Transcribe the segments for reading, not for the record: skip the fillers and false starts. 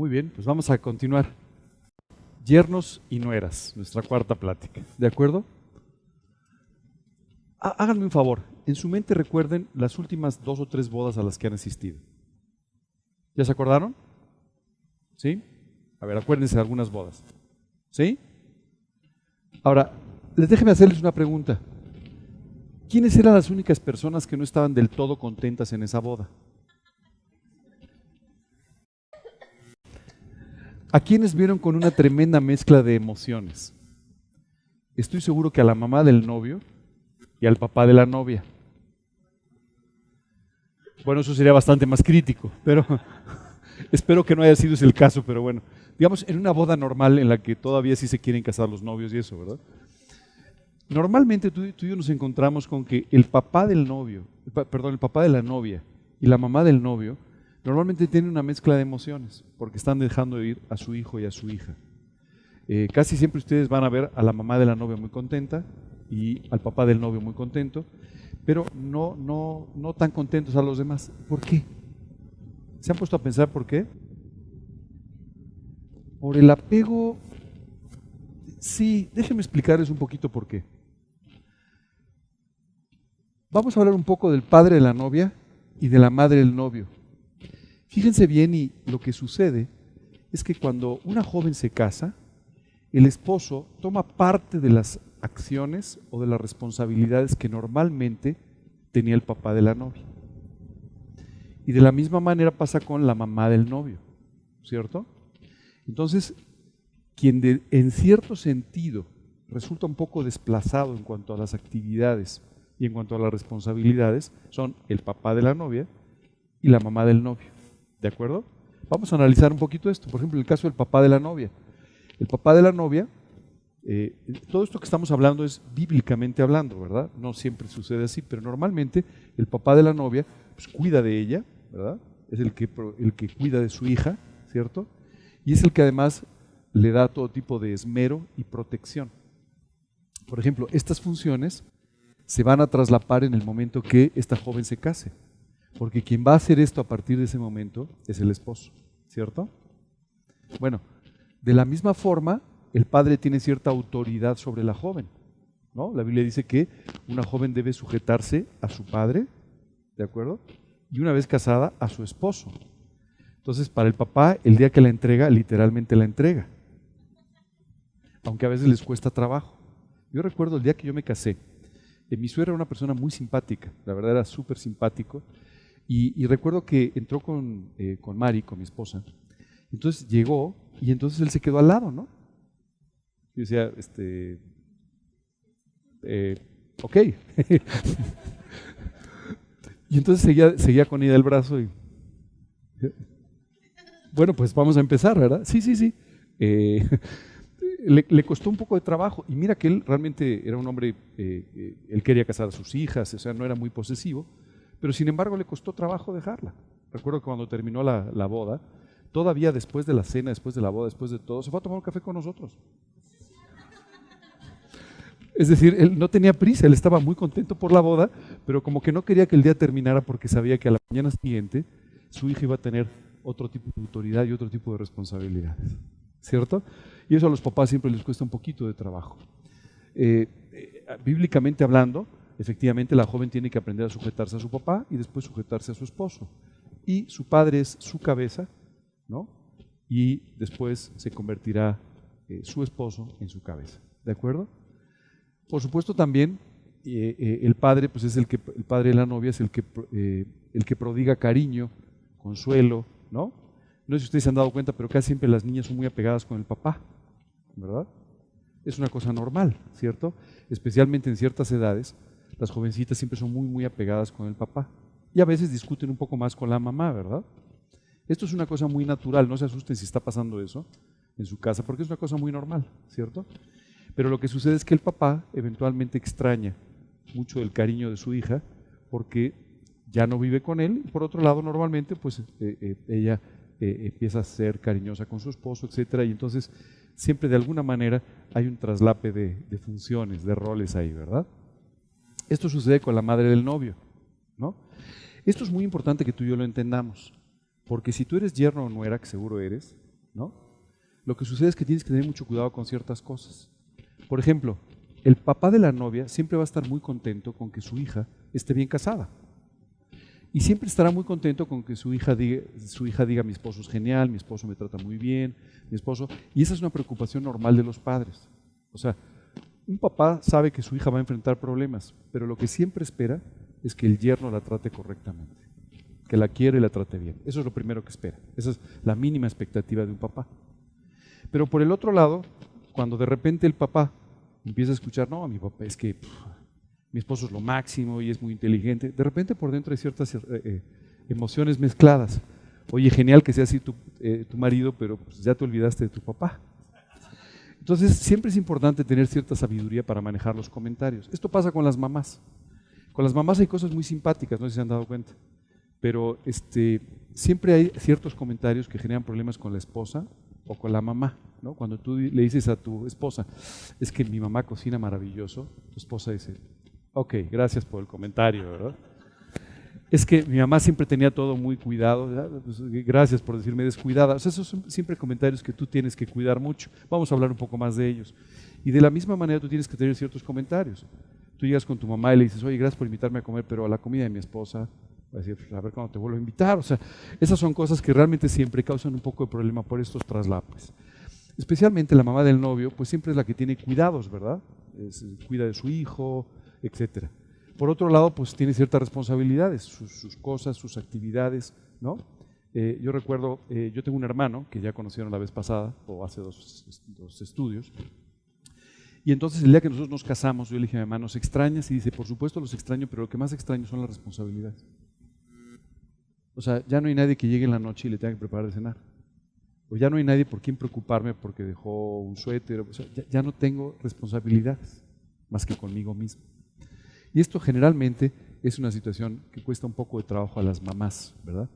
Muy bien, pues vamos a continuar. Yernos y nueras, nuestra cuarta plática. ¿De acuerdo? Háganme un favor, en su mente recuerden las últimas 2 o 3 bodas a las que han asistido. ¿Ya se acordaron? ¿Sí? A ver, acuérdense de algunas bodas. ¿Sí? Ahora, déjenme hacerles una pregunta. ¿Quiénes eran las únicas personas que no estaban del todo contentas en esa boda? ¿A quiénes vieron con una tremenda mezcla de emociones? Estoy seguro que a la mamá del novio y al papá de la novia. Bueno, eso sería bastante más crítico, pero espero que no haya sido ese el caso, pero bueno. Digamos, en una boda normal en la que todavía sí se quieren casar los novios y eso, ¿verdad? Normalmente tú y yo nos encontramos con que el papá del novio, el papá de la novia y la mamá del novio normalmente tienen una mezcla de emociones porque están dejando de ir a su hijo y a su hija. Casi siempre ustedes van a ver a la mamá de la novia muy contenta y al papá del novio muy contento, pero no tan contentos a los demás. ¿Por qué? ¿Se han puesto a pensar por qué? Por el apego. Sí, déjenme explicarles un poquito por qué. Vamos a hablar un poco del padre de la novia y de la madre del novio. Fíjense bien, y lo que sucede es que cuando una joven se casa, el esposo toma parte de las acciones o de las responsabilidades que normalmente tenía el papá de la novia. Y de la misma manera pasa con la mamá del novio, ¿cierto? Entonces, quien en cierto sentido resulta un poco desplazado en cuanto a las actividades y en cuanto a las responsabilidades son el papá de la novia y la mamá del novio. ¿De acuerdo? Vamos a analizar un poquito esto. Por ejemplo, en el caso del papá de la novia. El papá de la novia, todo esto que estamos hablando es bíblicamente hablando, ¿verdad? No siempre sucede así, pero normalmente el papá de la novia pues, cuida de ella, ¿verdad? Es el que cuida de su hija, ¿cierto? Y es el que además le da todo tipo de esmero y protección. Por ejemplo, estas funciones se van a traslapar en el momento que esta joven se case, porque quien va a hacer esto a partir de ese momento es el esposo, ¿cierto? Bueno, de la misma forma, el padre tiene cierta autoridad sobre la joven, ¿no? La Biblia dice que una joven debe sujetarse a su padre, ¿de acuerdo? Y una vez casada, a su esposo. Entonces, para el papá, el día que la entrega, literalmente la entrega, aunque a veces les cuesta trabajo. Yo recuerdo el día que yo me casé, mi suegra era una persona muy simpática, la verdad era súper simpático, y recuerdo que entró con Mari, con mi esposa, entonces llegó y entonces él se quedó al lado, ¿no? Yo decía, ok. Y entonces seguía con ella del brazo y, bueno, pues vamos a empezar, ¿verdad? Sí. Le costó un poco de trabajo y mira que él realmente era un hombre, él quería casar a sus hijas, o sea, no era muy posesivo, pero sin embargo le costó trabajo dejarla. Recuerdo que cuando terminó la boda, todavía después de la cena, después de la boda, después de todo, se fue a tomar un café con nosotros. Es decir, él no tenía prisa, él estaba muy contento por la boda, pero como que no quería que el día terminara porque sabía que a la mañana siguiente su hija iba a tener otro tipo de autoridad y otro tipo de responsabilidades, ¿cierto? Y eso a los papás siempre les cuesta un poquito de trabajo. Bíblicamente hablando, efectivamente la joven tiene que aprender a sujetarse a su papá y después sujetarse a su esposo. Y su padre es su cabeza, ¿no? Y después se convertirá su esposo en su cabeza, ¿de acuerdo? Por supuesto también el padre, pues es el padre de la novia es el que prodiga cariño, consuelo, ¿no? No sé si ustedes se han dado cuenta, pero casi siempre las niñas son muy apegadas con el papá, ¿verdad? Es una cosa normal, ¿cierto? Especialmente en ciertas edades, las jovencitas siempre son muy apegadas con el papá. Y a veces discuten un poco más con la mamá, ¿verdad? Esto es una cosa muy natural, no se asusten si está pasando eso en su casa, porque es una cosa muy normal, ¿cierto? Pero lo que sucede es que el papá eventualmente extraña mucho el cariño de su hija porque ya no vive con él y por otro lado normalmente pues ella empieza a ser cariñosa con su esposo, etcétera, y entonces siempre de alguna manera hay un traslape de funciones, de roles ahí, ¿verdad? Esto sucede con la madre del novio, ¿no? Esto es muy importante que tú y yo lo entendamos, porque si tú eres yerno o nuera, que seguro eres, ¿no? Lo que sucede es que tienes que tener mucho cuidado con ciertas cosas. Por ejemplo, el papá de la novia siempre va a estar muy contento con que su hija esté bien casada. Y siempre estará muy contento con que su hija diga, mi esposo es genial, mi esposo me trata muy bien, mi esposo... Y esa es una preocupación normal de los padres. O sea, un papá sabe que su hija va a enfrentar problemas, pero lo que siempre espera es que el yerno la trate correctamente, que la quiera y la trate bien. Eso es lo primero que espera. Esa es la mínima expectativa de un papá. Pero por el otro lado, cuando de repente el papá empieza a escuchar, no, mi papá es que mi esposo es lo máximo y es muy inteligente, de repente por dentro hay ciertas emociones mezcladas. Oye, genial que sea así tu marido, pero pues ya te olvidaste de tu papá. Entonces, siempre es importante tener cierta sabiduría para manejar los comentarios. Esto pasa con las mamás. Con las mamás hay cosas muy simpáticas, no sé si se han dado cuenta, pero siempre hay ciertos comentarios que generan problemas con la esposa o con la mamá, ¿no? Cuando tú le dices a tu esposa, es que mi mamá cocina maravilloso, tu esposa dice, ok, gracias por el comentario, ¿verdad? Es que mi mamá siempre tenía todo muy cuidado, pues, gracias por decirme descuidada. O sea, esos son siempre comentarios que tú tienes que cuidar mucho. Vamos a hablar un poco más de ellos. Y de la misma manera tú tienes que tener ciertos comentarios. Tú llegas con tu mamá y le dices, oye, gracias por invitarme a comer, pero a la comida de mi esposa, va a decir, a ver cuándo te vuelvo a invitar. O sea, esas son cosas que realmente siempre causan un poco de problema por estos traslapes. Especialmente la mamá del novio, pues siempre es la que tiene cuidados, ¿verdad? Cuida de su hijo, etcétera. Por otro lado, pues tiene ciertas responsabilidades, sus cosas, sus actividades, ¿no? Yo recuerdo, yo tengo un hermano que ya conocieron la vez pasada, o hace dos estudios, y entonces el día que nosotros nos casamos, yo le dije a mi hermano, ¿nos extrañas? Y dice, por supuesto los extraño, pero lo que más extraño son las responsabilidades. O sea, ya no hay nadie que llegue en la noche y le tenga que preparar de cenar. O ya no hay nadie por quien preocuparme porque dejó un suéter. O sea, ya no tengo responsabilidades más que conmigo mismo. Y esto generalmente es una situación que cuesta un poco de trabajo a las mamás, ¿verdad?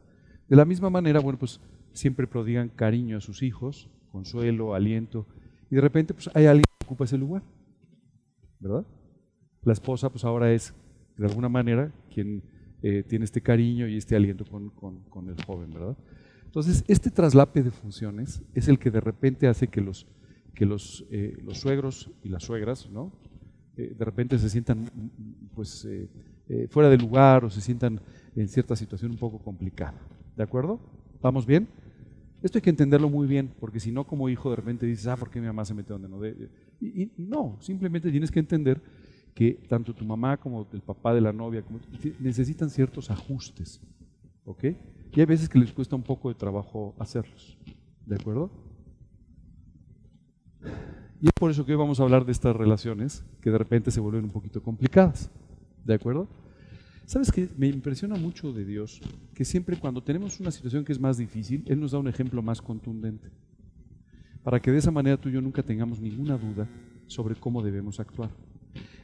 De la misma manera, bueno, pues siempre prodigan cariño a sus hijos, consuelo, aliento, y de repente pues hay alguien que ocupa ese lugar, ¿verdad? La esposa pues ahora es, de alguna manera, quien tiene este cariño y este aliento con el joven, ¿verdad? Entonces, este traslape de funciones es el que de repente hace que los suegros y las suegras, ¿no? De repente se sientan pues, fuera de lugar o se sientan en cierta situación un poco complicada. ¿De acuerdo? ¿Vamos bien? Esto hay que entenderlo muy bien, porque si no, como hijo de repente dices, ¿por qué mi mamá se mete donde no debe? Y no, simplemente tienes que entender que tanto tu mamá como el papá de la novia necesitan ciertos ajustes, ¿ok? Y hay veces que les cuesta un poco de trabajo hacerlos. ¿De acuerdo? Y es por eso que hoy vamos a hablar de estas relaciones que de repente se vuelven un poquito complicadas. ¿De acuerdo? ¿Sabes qué? Me impresiona mucho de Dios que siempre cuando tenemos una situación que es más difícil, Él nos da un ejemplo más contundente. Para que de esa manera tú y yo nunca tengamos ninguna duda sobre cómo debemos actuar.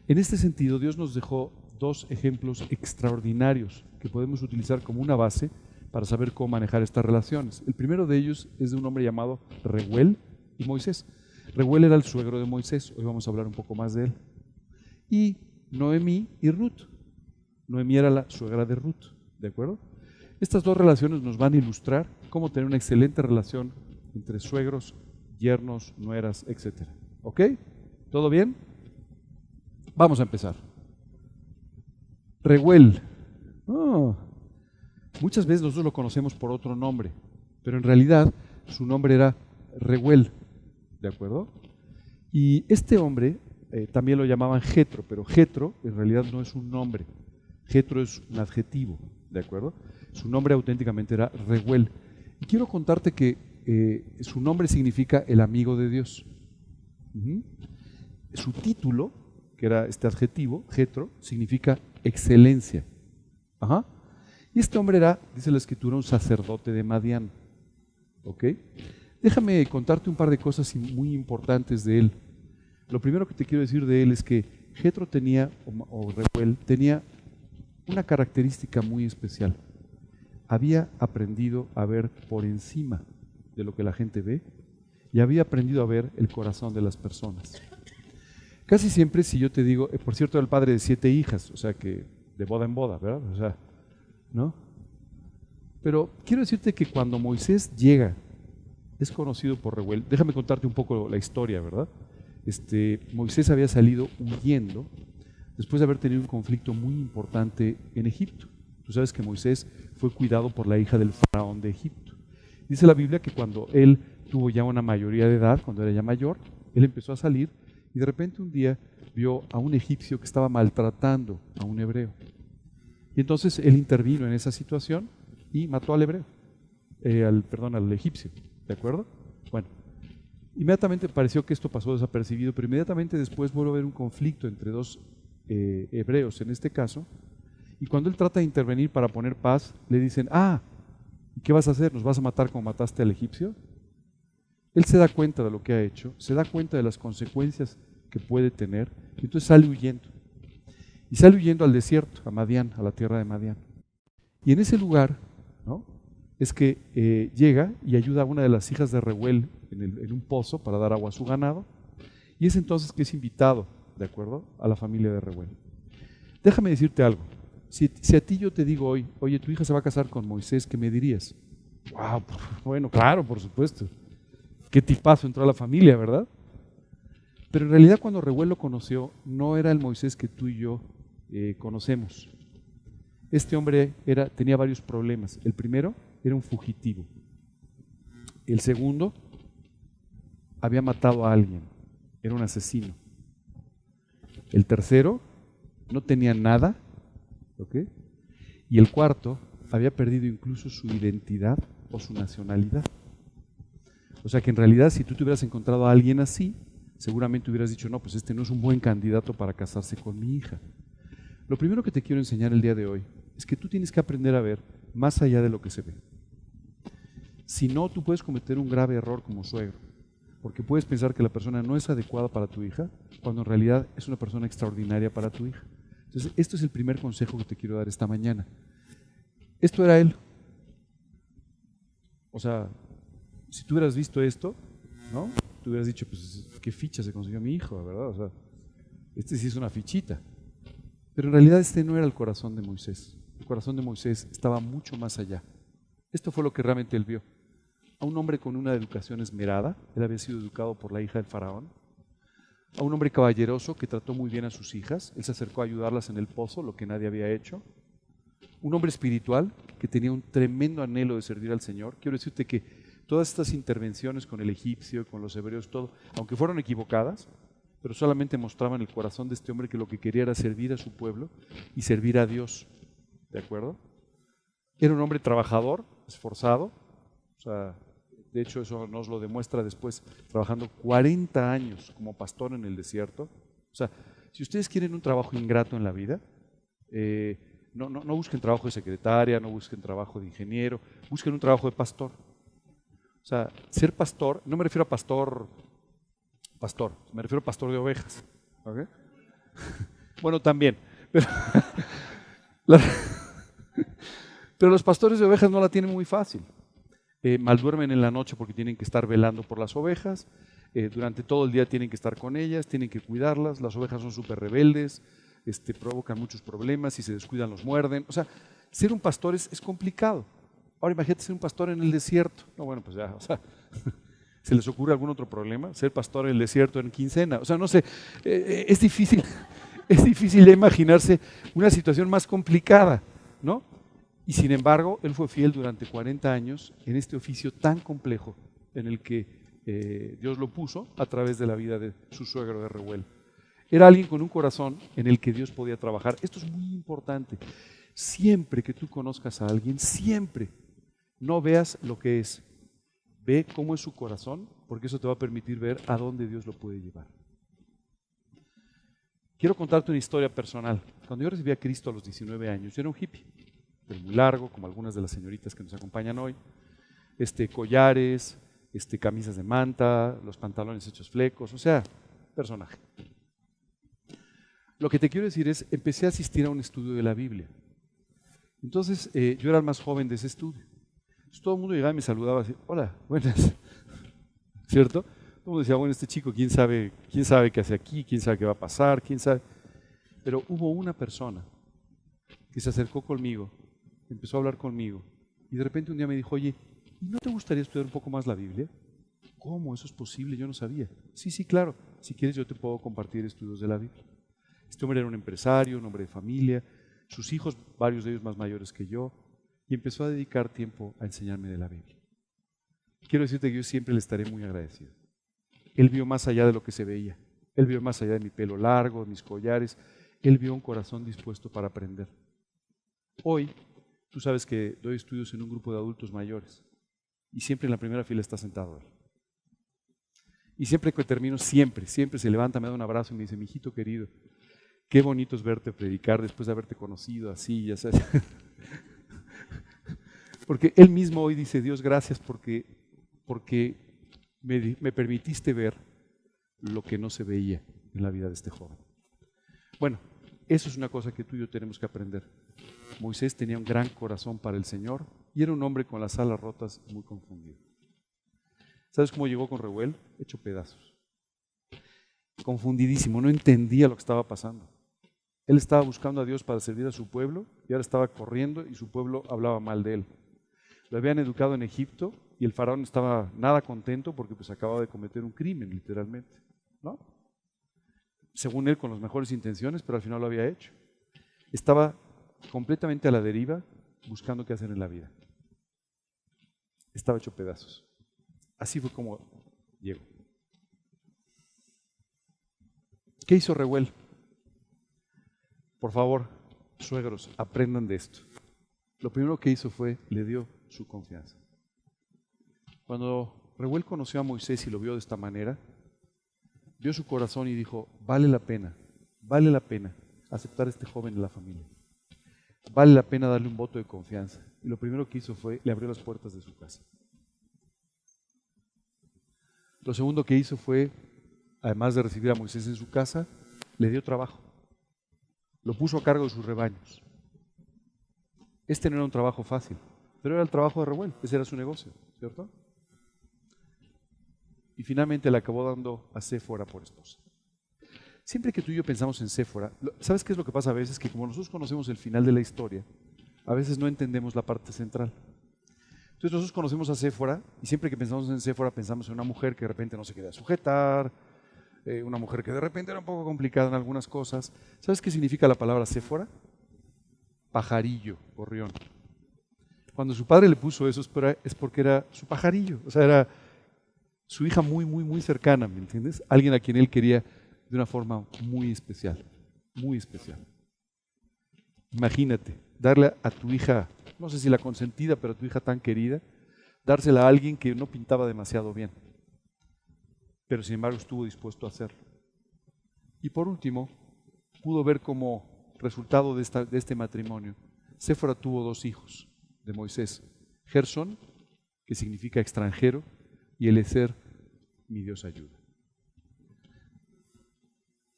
En este sentido, Dios nos dejó dos ejemplos extraordinarios que podemos utilizar como una base para saber cómo manejar estas relaciones. El primero de ellos es de un hombre llamado Reuel y Moisés. Reuel era el suegro de Moisés, hoy vamos a hablar un poco más de él. Y Noemí y Ruth. Noemí era la suegra de Ruth, ¿de acuerdo? Estas dos relaciones nos van a ilustrar cómo tener una excelente relación entre suegros, yernos, nueras, etc. ¿Ok? ¿Todo bien? Vamos a empezar. Reuel. Muchas veces nosotros lo conocemos por otro nombre, pero en realidad su nombre era Reuel. ¿De acuerdo? Y este hombre también lo llamaban Jetro, pero Jetro en realidad no es un nombre. Jetro es un adjetivo, ¿de acuerdo? Su nombre auténticamente era Reuel. Y quiero contarte que su nombre significa el amigo de Dios. Su título, que era este adjetivo, Jetro, significa excelencia. Ajá. Y este hombre era, dice la Escritura, un sacerdote de Madián. ¿Ok? Déjame contarte un par de cosas muy importantes de él. Lo primero que te quiero decir de él es que Jetro tenía, o Reuel, tenía una característica muy especial. Había aprendido a ver por encima de lo que la gente ve y había aprendido a ver el corazón de las personas. Casi siempre, si yo te digo, por cierto, era el padre de 7 hijas, o sea que de boda en boda, ¿verdad? O sea, ¿no? Pero quiero decirte que cuando Moisés llega es conocido por Reuel. Déjame contarte un poco la historia, ¿verdad? Moisés había salido huyendo después de haber tenido un conflicto muy importante en Egipto. Tú sabes que Moisés fue cuidado por la hija del faraón de Egipto. Dice la Biblia que cuando él tuvo ya una mayoría de edad, cuando era ya mayor, él empezó a salir y de repente un día vio a un egipcio que estaba maltratando a un hebreo. Y entonces él intervino en esa situación y mató al hebreo, al egipcio, ¿de acuerdo? Bueno, inmediatamente pareció que esto pasó desapercibido, pero inmediatamente después vuelve a haber un conflicto entre dos hebreos en este caso, y cuando él trata de intervenir para poner paz, le dicen, ¿y qué vas a hacer? ¿Nos vas a matar como mataste al egipcio? Él se da cuenta de lo que ha hecho, se da cuenta de las consecuencias que puede tener, y entonces sale huyendo. Y sale huyendo al desierto, a Madián, a la tierra de Madián. Y en ese lugar, ¿no?, es que llega y ayuda a una de las hijas de Reuel en un pozo para dar agua a su ganado, y es entonces que es invitado, ¿de acuerdo?, a la familia de Reuel. Déjame decirte algo. Si a ti yo te digo hoy, oye, tu hija se va a casar con Moisés, ¿qué me dirías? Wow, bueno, claro, por supuesto. Qué tipazo entró a la familia, ¿verdad? Pero en realidad cuando Reuel lo conoció, no era el Moisés que tú y yo conocemos. Este hombre tenía varios problemas. El primero, era un fugitivo. El segundo, había matado a alguien. Era un asesino. El tercero, no tenía nada. ¿Ok? Y el cuarto, había perdido incluso su identidad o su nacionalidad. O sea que en realidad si tú te hubieras encontrado a alguien así, seguramente hubieras dicho, no, pues este no es un buen candidato para casarse con mi hija. Lo primero que te quiero enseñar el día de hoy es que tú tienes que aprender a ver más allá de lo que se ve. Si no, tú puedes cometer un grave error como suegro, porque puedes pensar que la persona no es adecuada para tu hija, cuando en realidad es una persona extraordinaria para tu hija. Entonces, esto es el primer consejo que te quiero dar esta mañana. Esto era él. O sea, si tú hubieras visto esto, ¿no?, tú hubieras dicho, pues, qué ficha se consiguió mi hijo, ¿verdad? O sea, este sí es una fichita. Pero en realidad este no era el corazón de Moisés. El corazón de Moisés estaba mucho más allá. Esto fue lo que realmente él vio. A un hombre con una educación esmerada, él había sido educado por la hija del faraón. A un hombre caballeroso que trató muy bien a sus hijas, él se acercó a ayudarlas en el pozo, lo que nadie había hecho. Un hombre espiritual que tenía un tremendo anhelo de servir al Señor. Quiero decirte que todas estas intervenciones con el egipcio, con los hebreos, todo, aunque fueron equivocadas, pero solamente mostraban el corazón de este hombre que lo que quería era servir a su pueblo y servir a Dios. ¿De acuerdo? Era un hombre trabajador, esforzado, o sea, de hecho eso nos lo demuestra después trabajando 40 años como pastor en el desierto. O sea, si ustedes quieren un trabajo ingrato en la vida, no busquen trabajo de secretaria, no busquen trabajo de ingeniero, busquen un trabajo de pastor. O sea, ser pastor, no me refiero a pastor, me refiero a pastor de ovejas. ¿Okay? Bueno, también, pero los pastores de ovejas no la tienen muy fácil. Malduermen en la noche porque tienen que estar velando por las ovejas, durante todo el día tienen que estar con ellas, tienen que cuidarlas, las ovejas son súper rebeldes, provocan muchos problemas, si se descuidan los muerden. O sea, ser un pastor es complicado. Ahora imagínate ser un pastor en el desierto. No, bueno, pues ya, o sea, ¿se les ocurre algún otro problema? Ser pastor en el desierto en quincena. O sea, no sé, es difícil de imaginarse una situación más complicada, ¿no? Y sin embargo, él fue fiel durante 40 años en este oficio tan complejo en el que Dios lo puso a través de la vida de su suegro de Reuel. Era alguien con un corazón en el que Dios podía trabajar. Esto es muy importante. Siempre que tú conozcas a alguien, siempre no veas lo que es. Ve cómo es su corazón, porque eso te va a permitir ver a dónde Dios lo puede llevar. Quiero contarte una historia personal. Cuando yo recibí a Cristo a los 19 años, yo era un hippie, pero muy largo, como algunas de las señoritas que nos acompañan hoy. Collares, camisas de manta, los pantalones hechos flecos, o sea, personaje. Lo que te quiero decir es, empecé a asistir a un estudio de la Biblia. Entonces, yo era el más joven de ese estudio. Entonces, todo el mundo llegaba y me saludaba así, hola, buenas, ¿cierto? Todo el mundo decía, bueno, este chico, quién sabe qué hace aquí, quién sabe qué va a pasar, quién sabe. Pero hubo una persona que se acercó conmigo, empezó a hablar conmigo, y de repente un día me dijo, oye, ¿no te gustaría estudiar un poco más la Biblia? ¿Cómo? ¿Eso es posible? Yo no sabía. Sí, sí, claro. Si quieres yo te puedo compartir estudios de la Biblia. Este hombre era un empresario, un hombre de familia, sus hijos, varios de ellos más mayores que yo, y empezó a dedicar tiempo a enseñarme de la Biblia. Quiero decirte que yo siempre le estaré muy agradecido. Él vio más allá de lo que se veía. Él vio más allá de mi pelo largo, de mis collares. Él vio un corazón dispuesto para aprender. Hoy, tú sabes que doy estudios en un grupo de adultos mayores y siempre en la primera fila está sentado él. Y siempre que termino, siempre se levanta, me da un abrazo y me dice, mijito querido, qué bonito es verte predicar después de haberte conocido así, ya sabes. Porque él mismo hoy dice, Dios, gracias porque me permitiste ver lo que no se veía en la vida de este joven. Bueno, eso es una cosa que tú y yo tenemos que aprender. Moisés tenía un gran corazón para el Señor y era un hombre con las alas rotas y muy confundido. ¿Sabes cómo llegó con Reuel? Hecho pedazos. Confundidísimo, no entendía lo que estaba pasando. Él estaba buscando a Dios para servir a su pueblo y ahora estaba corriendo y su pueblo hablaba mal de él. Lo habían educado en Egipto y el faraón estaba nada contento porque pues acababa de cometer un crimen, literalmente, ¿no? Según él, con las mejores intenciones, pero al final lo había hecho. Estaba completamente a la deriva, buscando qué hacer en la vida. Estaba hecho pedazos. Así fue como llegó. ¿Qué hizo Reuel? Por favor, suegros, aprendan de esto. Lo primero que hizo fue, le dio su confianza. Cuando Reuel conoció a Moisés y lo vio de esta manera, vio su corazón y dijo, vale la pena aceptar a este joven en la familia. Vale la pena darle un voto de confianza. Y lo primero que hizo fue, le abrió las puertas de su casa. Lo segundo que hizo fue, además de recibir a Moisés en su casa, le dio trabajo. Lo puso a cargo de sus rebaños. Este no era un trabajo fácil, pero era el trabajo de Reuel, ese era su negocio, ¿cierto? Y finalmente le acabó dando a Séfora por esposa. Siempre que tú y yo pensamos en Séfora, ¿sabes qué es lo que pasa a veces? Que como nosotros conocemos el final de la historia, a veces no entendemos la parte central. Entonces nosotros conocemos a Séfora y siempre que pensamos en Séfora pensamos en una mujer que de repente no se quería sujetar, una mujer que de repente era un poco complicada en algunas cosas. ¿Sabes qué significa la palabra Séfora? Pajarillo, gorrión. Cuando su padre le puso eso es porque era su pajarillo, o sea, era su hija muy, muy, muy cercana, ¿me entiendes? Alguien a quien él quería de una forma muy especial, muy especial. Imagínate, darle a tu hija, no sé si la consentida, pero a tu hija tan querida, dársela a alguien que no pintaba demasiado bien, pero sin embargo estuvo dispuesto a hacerlo. Y por último, pudo ver como resultado de este matrimonio, Séfora tuvo 2 hijos de Moisés, Gersón, que significa extranjero, y Eliezer, mi Dios ayuda.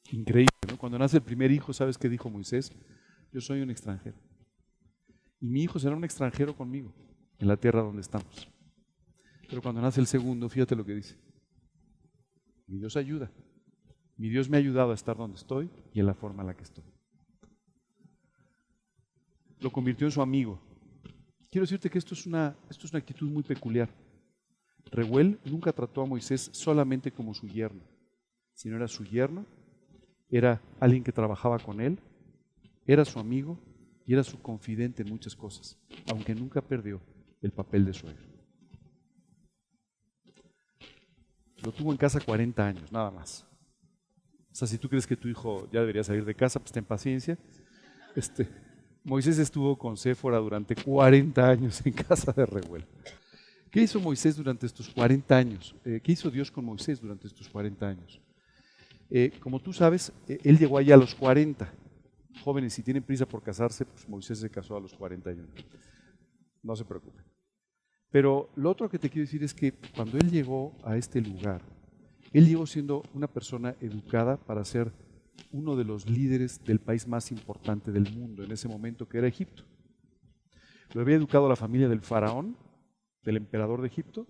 Increíble, ¿no? Cuando nace el primer hijo, ¿sabes qué dijo Moisés? Yo soy un extranjero. Y mi hijo será un extranjero conmigo, en la tierra donde estamos. Pero cuando nace el segundo, fíjate lo que dice. Mi Dios ayuda. Mi Dios me ha ayudado a estar donde estoy y en la forma en la que estoy. Lo convirtió en su amigo. Quiero decirte que esto es una actitud muy peculiar. Reuel nunca trató a Moisés solamente como su yerno, sino era su yerno, era alguien que trabajaba con él, era su amigo y era su confidente en muchas cosas, aunque nunca perdió el papel de suegro. Lo tuvo en casa 40 años, nada más. O sea, si tú crees que tu hijo ya debería salir de casa, pues ten paciencia. Moisés estuvo con Séfora durante 40 años en casa de Reuel. ¿Qué hizo Moisés durante estos 40 años? ¿Qué hizo Dios con Moisés durante estos 40 años? Como tú sabes, él llegó allá a los 40. Jóvenes, si tienen prisa por casarse, pues Moisés se casó a los 41. No se preocupen. Pero lo otro que te quiero decir es que cuando él llegó a este lugar, él llegó siendo una persona educada para ser uno de los líderes del país más importante del mundo en ese momento, que era Egipto. Lo había educado a la familia del faraón, del emperador de Egipto,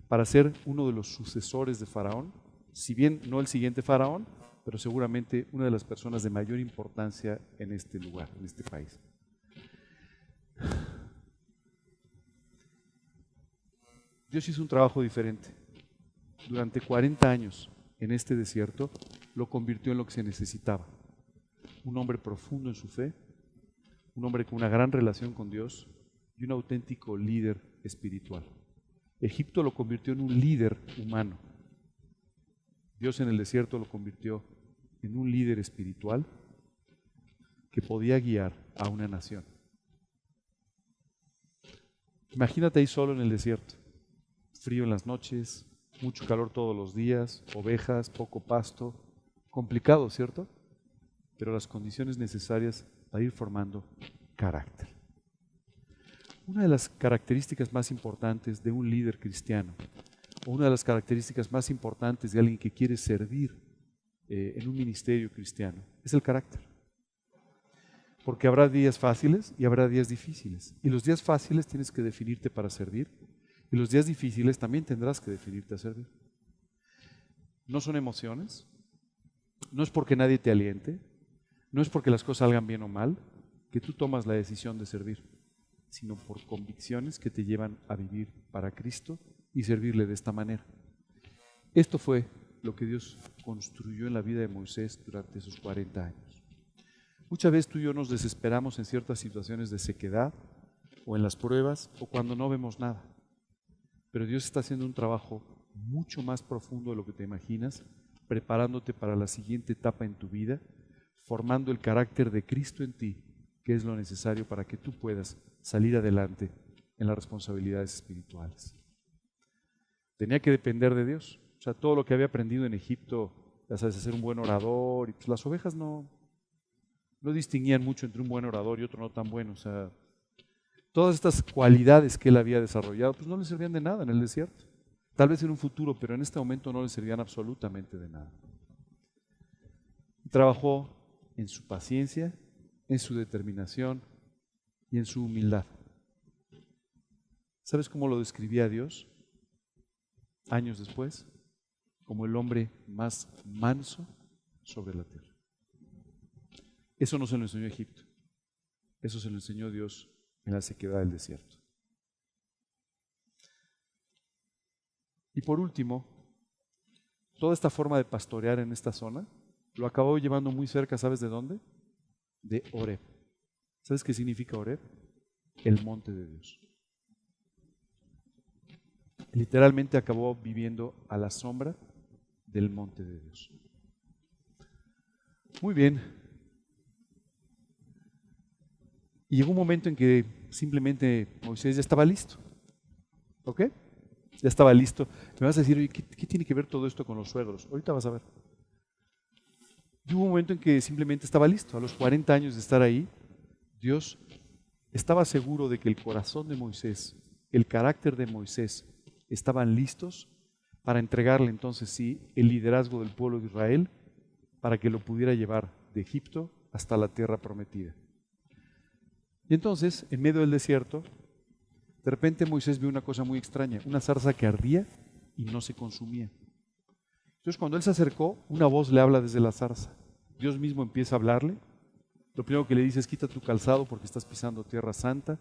para ser uno de los sucesores de Faraón, si bien no el siguiente faraón, pero seguramente una de las personas de mayor importancia en este lugar, en este país. Dios hizo un trabajo diferente. durante 40 años en este desierto, lo convirtió en lo que se necesitaba. Un hombre profundo en su fe, un hombre con una gran relación con Dios y un auténtico líder espiritual. Egipto lo convirtió en un líder humano. Dios en el desierto lo convirtió en un líder espiritual que podía guiar a una nación. Imagínate ahí solo en el desierto, frío en las noches, mucho calor todos los días, ovejas, poco pasto, complicado, ¿cierto? Pero las condiciones necesarias para ir formando carácter. Una de las características más importantes de un líder cristiano, o una de las características más importantes de alguien que quiere servir en un ministerio cristiano, es el carácter. Porque habrá días fáciles y habrá días difíciles. Y los días fáciles tienes que definirte para servir, y los días difíciles también tendrás que definirte a servir. No son emociones, no es porque nadie te aliente, no es porque las cosas salgan bien o mal, que tú tomas la decisión de servir, sino por convicciones que te llevan a vivir para Cristo y servirle de esta manera. Esto fue lo que Dios construyó en la vida de Moisés durante esos 40 años. Muchas veces tú y yo nos desesperamos en ciertas situaciones de sequedad o en las pruebas o cuando no vemos nada. Pero Dios está haciendo un trabajo mucho más profundo de lo que te imaginas, preparándote para la siguiente etapa en tu vida, formando el carácter de Cristo en ti, que es lo necesario para que tú puedas salir adelante en las responsabilidades espirituales. Tenía que depender de Dios. O sea, todo lo que había aprendido en Egipto, ya sabes, ser un buen orador, y pues las ovejas no distinguían mucho entre un buen orador y otro no tan bueno. O sea, todas estas cualidades que él había desarrollado, pues no le servían de nada en el desierto. Tal vez en un futuro, pero en este momento no le servían absolutamente de nada. Trabajó en su paciencia, en su determinación y en su humildad. ¿Sabes cómo lo describía Dios años después? Como el hombre más manso sobre la tierra. Eso no se lo enseñó Egipto, eso se lo enseñó Dios en la sequedad del desierto. Y por último, toda esta forma de pastorear en esta zona lo acabó llevando muy cerca, ¿sabes de dónde? De Horeb. ¿Sabes qué significa Horeb? El monte de Dios. Literalmente acabó viviendo a la sombra del monte de Dios. Muy bien. Y llegó un momento en que simplemente Moisés ya estaba listo. ¿Ok? Ya estaba listo. Me vas a decir, oye, ¿qué tiene que ver todo esto con los suegros? Ahorita vas a ver. Y hubo un momento en que simplemente estaba listo. A los 40 años de estar ahí, Dios estaba seguro de que el corazón de Moisés, el carácter de Moisés, estaban listos para entregarle entonces sí el liderazgo del pueblo de Israel para que lo pudiera llevar de Egipto hasta la tierra prometida. Y entonces, en medio del desierto, de repente Moisés vio una cosa muy extraña, una zarza que ardía y no se consumía. Entonces cuando él se acercó, una voz le habla desde la zarza. Dios mismo empieza a hablarle. Lo primero que le dice es: quita tu calzado porque estás pisando tierra santa.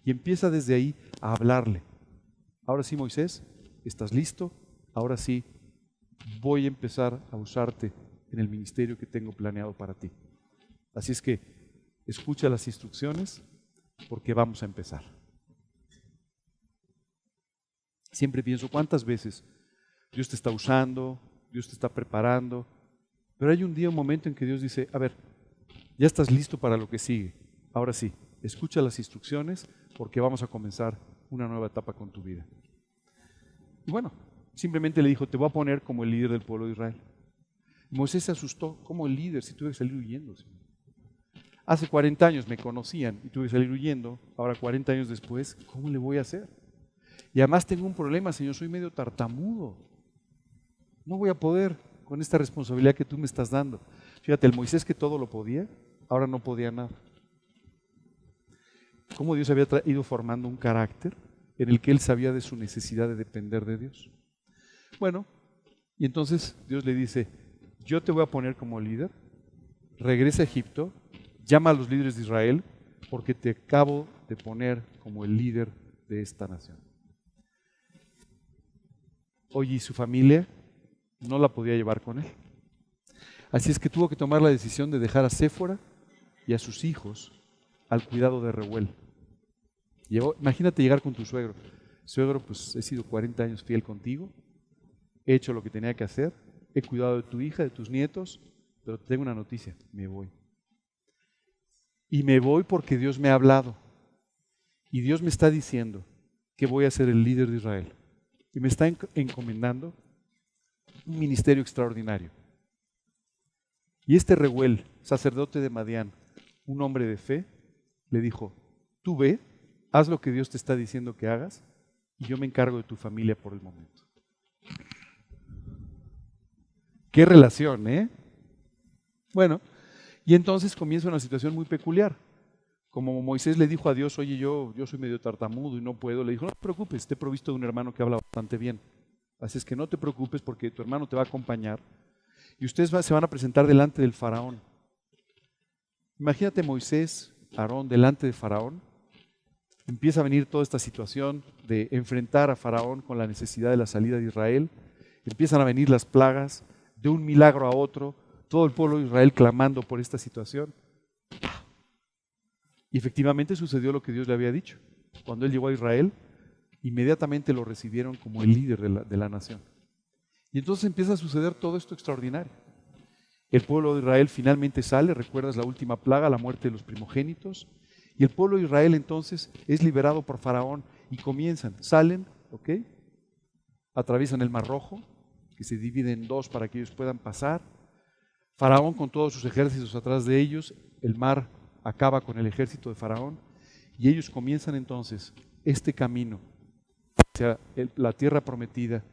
Y empieza desde ahí a hablarle. Ahora sí, Moisés, ¿estás listo? Ahora sí, voy a empezar a usarte en el ministerio que tengo planeado para ti. Así es que escucha las instrucciones porque vamos a empezar. Siempre pienso, ¿cuántas veces Dios te está usando, Dios te está preparando? Pero hay un día, un momento en que Dios dice: a ver, ya estás listo para lo que sigue. Ahora sí, escucha las instrucciones porque vamos a comenzar una nueva etapa con tu vida. Y bueno, simplemente le dijo: te voy a poner como el líder del pueblo de Israel. Y Moisés se asustó: ¿cómo el líder? Si tuve que salir huyendo. Hace 40 años me conocían y tuve que salir huyendo. Ahora 40 años después, ¿cómo le voy a hacer? Y además tengo un problema, Señor, soy medio tartamudo. No voy a poder con esta responsabilidad que tú me estás dando. Fíjate, el Moisés que todo lo podía, ahora no podía nada. Cómo Dios había ido formando un carácter en el que él sabía de su necesidad de depender de Dios. Bueno, y entonces Dios le dice: yo te voy a poner como líder, regresa a Egipto, llama a los líderes de Israel, porque te acabo de poner como el líder de esta nación. Oye, y su familia no la podía llevar con él. Así es que tuvo que tomar la decisión de dejar a Séfora y a sus hijos al cuidado de Reuel. Imagínate llegar con tu suegro. Suegro, pues he sido 40 años fiel contigo, he hecho lo que tenía que hacer, he cuidado de tu hija, de tus nietos, pero te tengo una noticia, me voy. Y me voy porque Dios me ha hablado. Y Dios me está diciendo que voy a ser el líder de Israel. Y me está encomendando un ministerio extraordinario. Y este Reuel, sacerdote de Madián, un hombre de fe, le dijo, tú ve, haz lo que Dios te está diciendo que hagas y yo me encargo de tu familia por el momento. Qué relación, ¿eh? Bueno, y entonces comienza una situación muy peculiar. Como Moisés le dijo a Dios, oye, yo soy medio tartamudo y no puedo, le dijo, no te preocupes, te he provisto de un hermano que habla bastante bien. Así es que no te preocupes porque tu hermano te va a acompañar y ustedes se van a presentar delante del faraón. Imagínate Moisés, Aarón, delante de faraón. Empieza a venir toda esta situación de enfrentar a faraón con la necesidad de la salida de Israel. Empiezan a venir las plagas, de un milagro a otro, todo el pueblo de Israel clamando por esta situación. Y efectivamente sucedió lo que Dios le había dicho. Cuando él llegó a Israel, inmediatamente lo recibieron como el líder de la nación. Y entonces empieza a suceder todo esto extraordinario. El pueblo de Israel finalmente sale, recuerdas la última plaga, la muerte de los primogénitos, y el pueblo de Israel entonces es liberado por Faraón y salen, ¿ok? Atraviesan el Mar Rojo, que se divide en dos para que ellos puedan pasar. Faraón con todos sus ejércitos atrás de ellos, el mar acaba con el ejército de Faraón y ellos comienzan entonces este camino hacia la tierra prometida,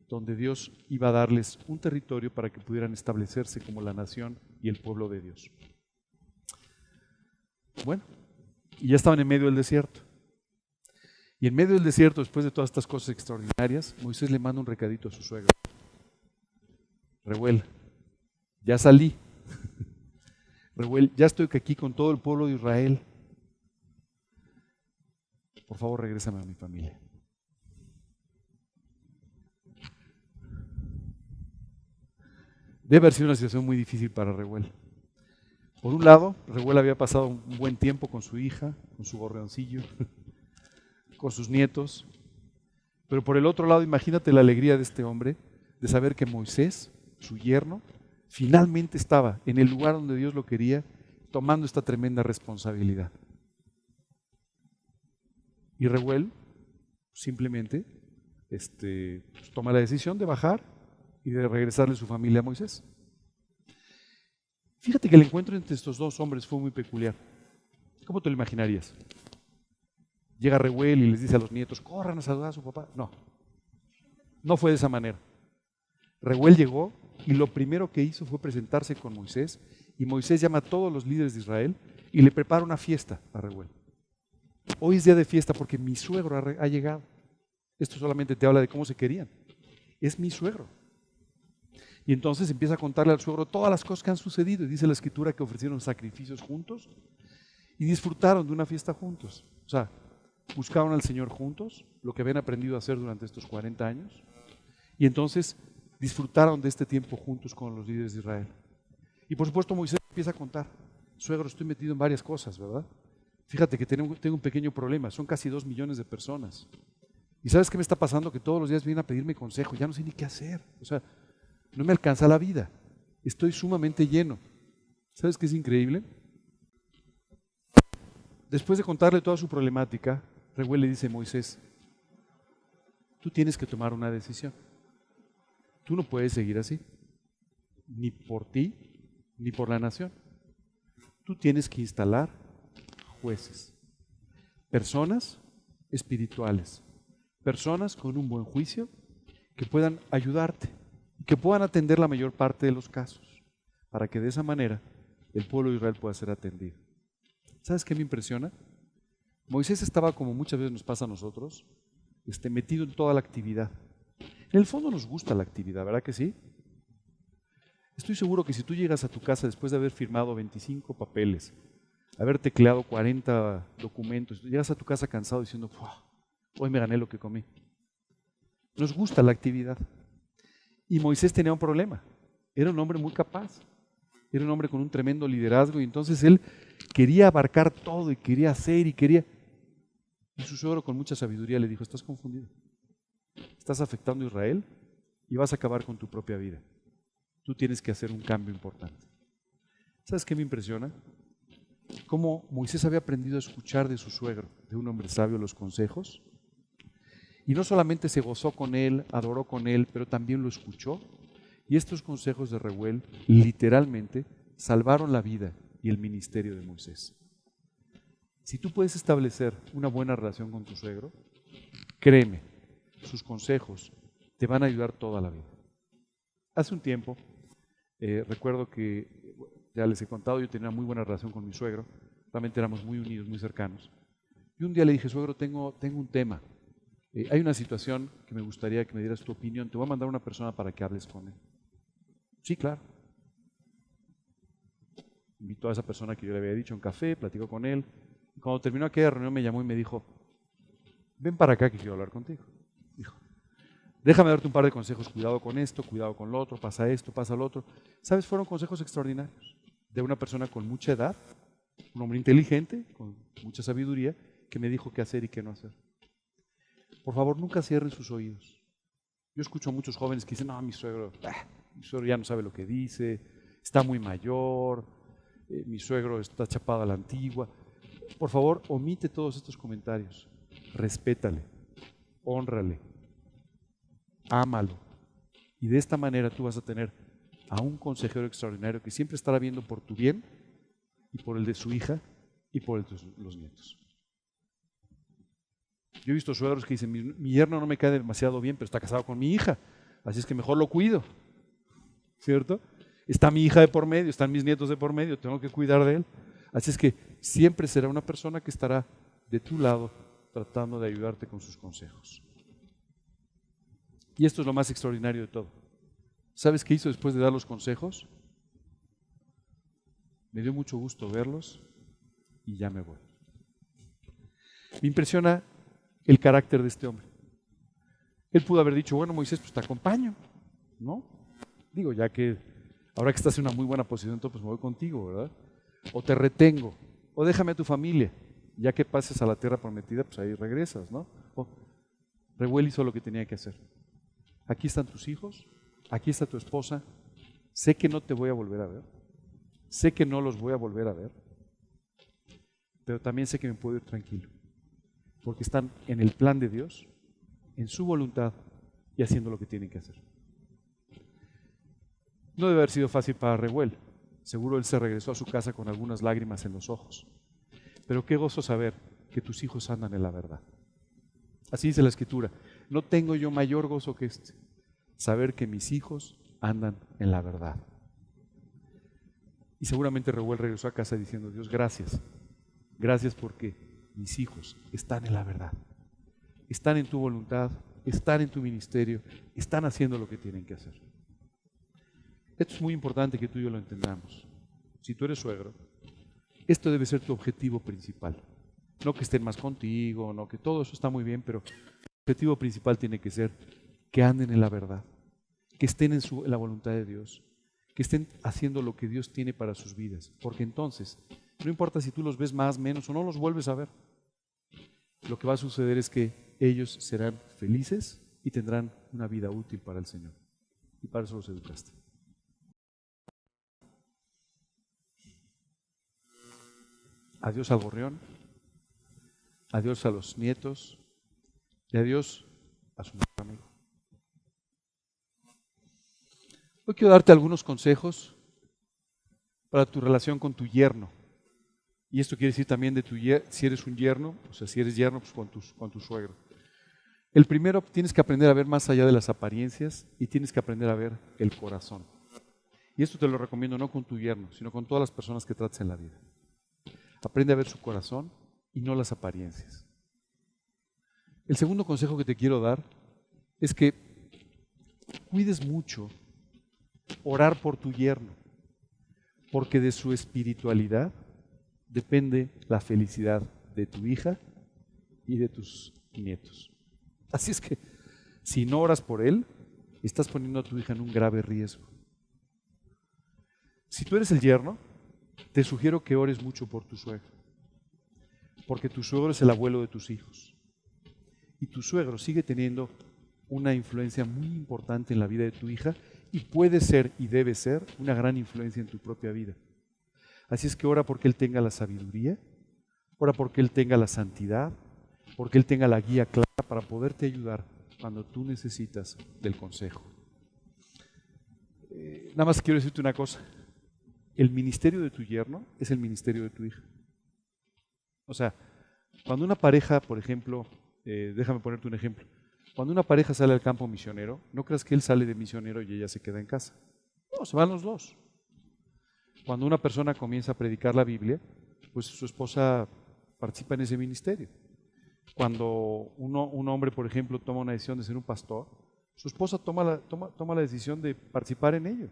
donde Dios iba a darles un territorio para que pudieran establecerse como la nación y el pueblo de Dios. Bueno, y ya estaban en medio del desierto. Y en medio del desierto, después de todas estas cosas extraordinarias, Moisés le manda un recadito a su suegro. Reuel, ya salí. Reuel, ya estoy aquí con todo el pueblo de Israel. Por favor, regrésame a mi familia. Debe haber sido una situación muy difícil para Reuel. Por un lado, Reuel había pasado un buen tiempo con su hija, con su gorrioncillo, con sus nietos. Pero por el otro lado, imagínate la alegría de este hombre de saber que Moisés, su yerno, finalmente estaba en el lugar donde Dios lo quería, tomando esta tremenda responsabilidad. Y Reuel simplemente toma la decisión de bajar y de regresarle su familia a Moisés. Fíjate que el encuentro entre estos dos hombres fue muy peculiar. ¿Cómo te lo imaginarías? Llega Reuel y les dice a los nietos, corran a saludar a su papá. No, no fue de esa manera. Reuel llegó y lo primero que hizo fue presentarse con Moisés, y Moisés llama a todos los líderes de Israel y le prepara una fiesta a Reuel. Hoy es día de fiesta porque mi suegro ha llegado. Esto solamente te habla de cómo se querían. Es mi suegro. Y entonces empieza a contarle al suegro todas las cosas que han sucedido, y dice la escritura que ofrecieron sacrificios juntos y disfrutaron de una fiesta juntos. O sea, buscaron al Señor juntos, lo que habían aprendido a hacer durante estos 40 años, y entonces disfrutaron de este tiempo juntos con los líderes de Israel. Y por supuesto Moisés empieza a contar, suegro, estoy metido en varias cosas, ¿verdad? Fíjate que tengo un pequeño problema, son casi 2 millones de personas. ¿Y sabes qué me está pasando? Que todos los días vienen a pedirme consejo, ya no sé ni qué hacer. O sea, no me alcanza la vida, estoy sumamente lleno. ¿Sabes qué es increíble? Después de contarle toda su problemática, Reuel le dice a Moisés, tú tienes que tomar una decisión. Tú no puedes seguir así, ni por ti, ni por la nación. Tú tienes que instalar jueces, personas espirituales, personas con un buen juicio que puedan ayudarte, que puedan atender la mayor parte de los casos, para que de esa manera el pueblo de Israel pueda ser atendido. ¿Sabes qué me impresiona? Moisés estaba, como muchas veces nos pasa a nosotros, metido en toda la actividad. En el fondo nos gusta la actividad, ¿verdad que sí? Estoy seguro que si tú llegas a tu casa después de haber firmado 25 papeles, haber tecleado 40 documentos, llegas a tu casa cansado diciendo, hoy me gané lo que comí. Nos gusta la actividad. Y Moisés tenía un problema. Era un hombre muy capaz. Era un hombre con un tremendo liderazgo y entonces él quería abarcar todo y quería hacer y quería... Y su suegro con mucha sabiduría le dijo, estás confundido. Estás afectando a Israel y vas a acabar con tu propia vida. Tú tienes que hacer un cambio importante. ¿Sabes qué me impresiona? Cómo Moisés había aprendido a escuchar de su suegro, de un hombre sabio, los consejos. Y no solamente se gozó con él, adoró con él, pero también lo escuchó. Y estos consejos de Reuel literalmente salvaron la vida y el ministerio de Moisés. Si tú puedes establecer una buena relación con tu suegro, créeme, sus consejos te van a ayudar toda la vida. Hace un tiempo, recuerdo que, ya les he contado, yo tenía una muy buena relación con mi suegro, realmente éramos muy unidos, muy cercanos. Y un día le dije, suegro, tengo un tema. Hay una situación que me gustaría que me dieras tu opinión. Te voy a mandar una persona para que hables con él. Sí, claro. Invitó a esa persona que yo le había dicho a un café, platicó con él. Y cuando terminó aquella reunión me llamó y me dijo, ven para acá que quiero hablar contigo. Dijo, déjame darte un par de consejos. Cuidado con esto, cuidado con lo otro, pasa esto, pasa lo otro. ¿Sabes? Fueron consejos extraordinarios de una persona con mucha edad, un hombre inteligente, con mucha sabiduría, que me dijo qué hacer y qué no hacer. Por favor, nunca cierren sus oídos. Yo escucho a muchos jóvenes que dicen, no, mi suegro ya no sabe lo que dice, está muy mayor, mi suegro está chapado a la antigua. Por favor, omite todos estos comentarios. Respétale, hónrale, ámalo. Y de esta manera tú vas a tener a un consejero extraordinario que siempre estará viendo por tu bien y por el de su hija y por el de los nietos. Yo he visto suegros que dicen, mi yerno no me cae demasiado bien, pero está casado con mi hija, así es que mejor lo cuido, ¿cierto? Está mi hija de por medio, están mis nietos de por medio, tengo que cuidar de él. Así es que siempre será una persona que estará de tu lado tratando de ayudarte con sus consejos. Y esto es lo más extraordinario de todo. ¿Sabes qué hizo después de dar los consejos? Me dio mucho gusto verlos y ya me voy. Me impresiona el carácter de este hombre. Él pudo haber dicho, bueno, Moisés, pues te acompaño, ¿no? Digo, ya que ahora que estás en una muy buena posición, entonces pues me voy contigo, ¿verdad? O te retengo, o déjame a tu familia, ya que pases a la tierra prometida, pues ahí regresas, ¿no? Reuel hizo lo que tenía que hacer. Aquí están tus hijos, aquí está tu esposa, sé que no te voy a volver a ver, sé que no los voy a volver a ver, pero también sé que me puedo ir tranquilo, porque están en el plan de Dios, en su voluntad y haciendo lo que tienen que hacer. No debe haber sido fácil para Reuel. Seguro él se regresó a su casa con algunas lágrimas en los ojos. Pero qué gozo saber que tus hijos andan en la verdad. Así dice la Escritura. No tengo yo mayor gozo que este, saber que mis hijos andan en la verdad. Y seguramente Reuel regresó a casa diciendo, Dios, gracias. Gracias porque mis hijos están en la verdad. Están en tu voluntad, están en tu ministerio, están haciendo lo que tienen que hacer. Esto es muy importante que tú y yo lo entendamos. Si tú eres suegro, esto debe ser tu objetivo principal. No que estén más contigo, no que todo eso está muy bien, pero el objetivo principal tiene que ser que anden en la verdad, que estén en la voluntad de Dios, que estén haciendo lo que Dios tiene para sus vidas. Porque entonces, no importa si tú los ves más, menos o no los vuelves a ver, lo que va a suceder es que ellos serán felices y tendrán una vida útil para el Señor. Y para eso los educaste. Adiós al gorrión, adiós a los nietos y adiós a su mejor amigo. Hoy quiero darte algunos consejos para tu relación con tu yerno. Y esto quiere decir también de si eres un yerno, o sea, si eres yerno, pues con tu suegro. El primero, tienes que aprender a ver más allá de las apariencias y tienes que aprender a ver el corazón. Y esto te lo recomiendo no con tu yerno, sino con todas las personas que trates en la vida. Aprende a ver su corazón y no las apariencias. El segundo consejo que te quiero dar es que cuides mucho orar por tu yerno, porque de su espiritualidad depende la felicidad de tu hija y de tus nietos. Así es que Si no oras por él, estás poniendo a tu hija en un grave riesgo. Si tú eres el yerno, te sugiero que ores mucho por tu suegro, porque tu suegro es el abuelo de tus hijos. Y tu suegro sigue teniendo una influencia muy importante en la vida de tu hija y puede ser y debe ser una gran influencia en tu propia vida. Así es que ora porque él tenga la sabiduría, ora porque él tenga la santidad, porque él tenga la guía clara para poderte ayudar cuando tú necesitas del consejo. Nada más quiero decirte una cosa. El ministerio de tu yerno es el ministerio de tu hija. O sea, cuando una pareja, por ejemplo, déjame ponerte un ejemplo. Cuando una pareja sale al campo misionero, no creas que él sale de misionero y ella se queda en casa. No, se van los dos. Cuando una persona comienza a predicar la Biblia, pues su esposa participa en ese ministerio. Cuando un hombre, por ejemplo, toma una decisión de ser un pastor, su esposa toma la decisión de participar en ello.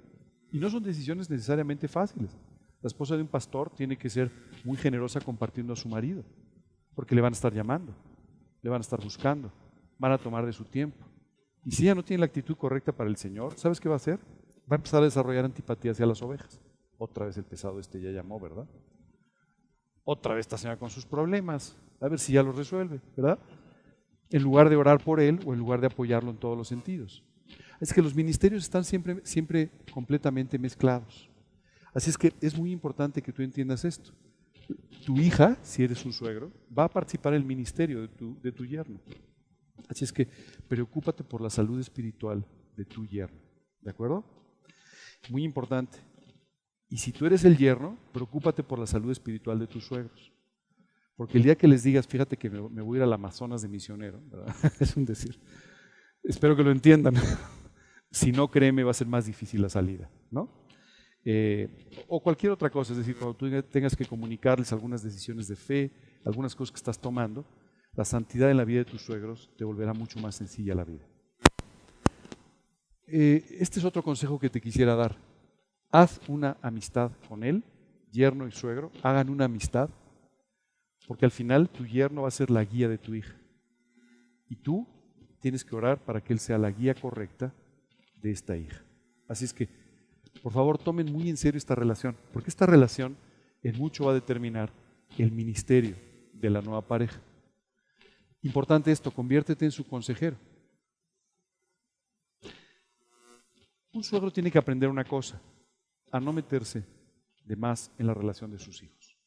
Y no son decisiones necesariamente fáciles. La esposa de un pastor tiene que ser muy generosa compartiendo a su marido, porque le van a estar llamando, le van a estar buscando, van a tomar de su tiempo. Y si ella no tiene la actitud correcta para el Señor, ¿sabes qué va a hacer? Va a empezar a desarrollar antipatía hacia las ovejas. Otra vez el pesado ya llamó, ¿verdad? Otra vez esta señora con sus problemas, a ver si ya los resuelve, ¿verdad? En lugar de orar por él o en lugar de apoyarlo en todos los sentidos. Es que los ministerios están siempre completamente mezclados. Así es que es muy importante que tú entiendas esto. Tu hija, si eres un suegro, va a participar en el ministerio de tu yerno. Así es que preocúpate por la salud espiritual de tu yerno. ¿De acuerdo? Muy importante. Y si tú eres el yerno, preocúpate por la salud espiritual de tus suegros. Porque el día que les digas, fíjate que me voy a ir al Amazonas de misionero, ¿verdad? Es un decir. Espero que lo entiendan. Si no, créeme, va a ser más difícil la salida, ¿no? O cualquier otra cosa, es decir, cuando tú tengas que comunicarles algunas decisiones de fe, algunas cosas que estás tomando, la santidad en la vida de tus suegros te volverá mucho más sencilla la vida. Este es otro consejo que te quisiera dar. Haz una amistad con él, yerno y suegro, hagan una amistad, porque al final tu yerno va a ser la guía de tu hija. Y tú tienes que orar para que él sea la guía correcta de esta hija. Así es que, por favor, tomen muy en serio esta relación, porque esta relación en mucho va a determinar el ministerio de la nueva pareja. Importante esto, conviértete en su consejero. Un suegro tiene que aprender una cosa, a no meterse de más en la relación de sus hijos.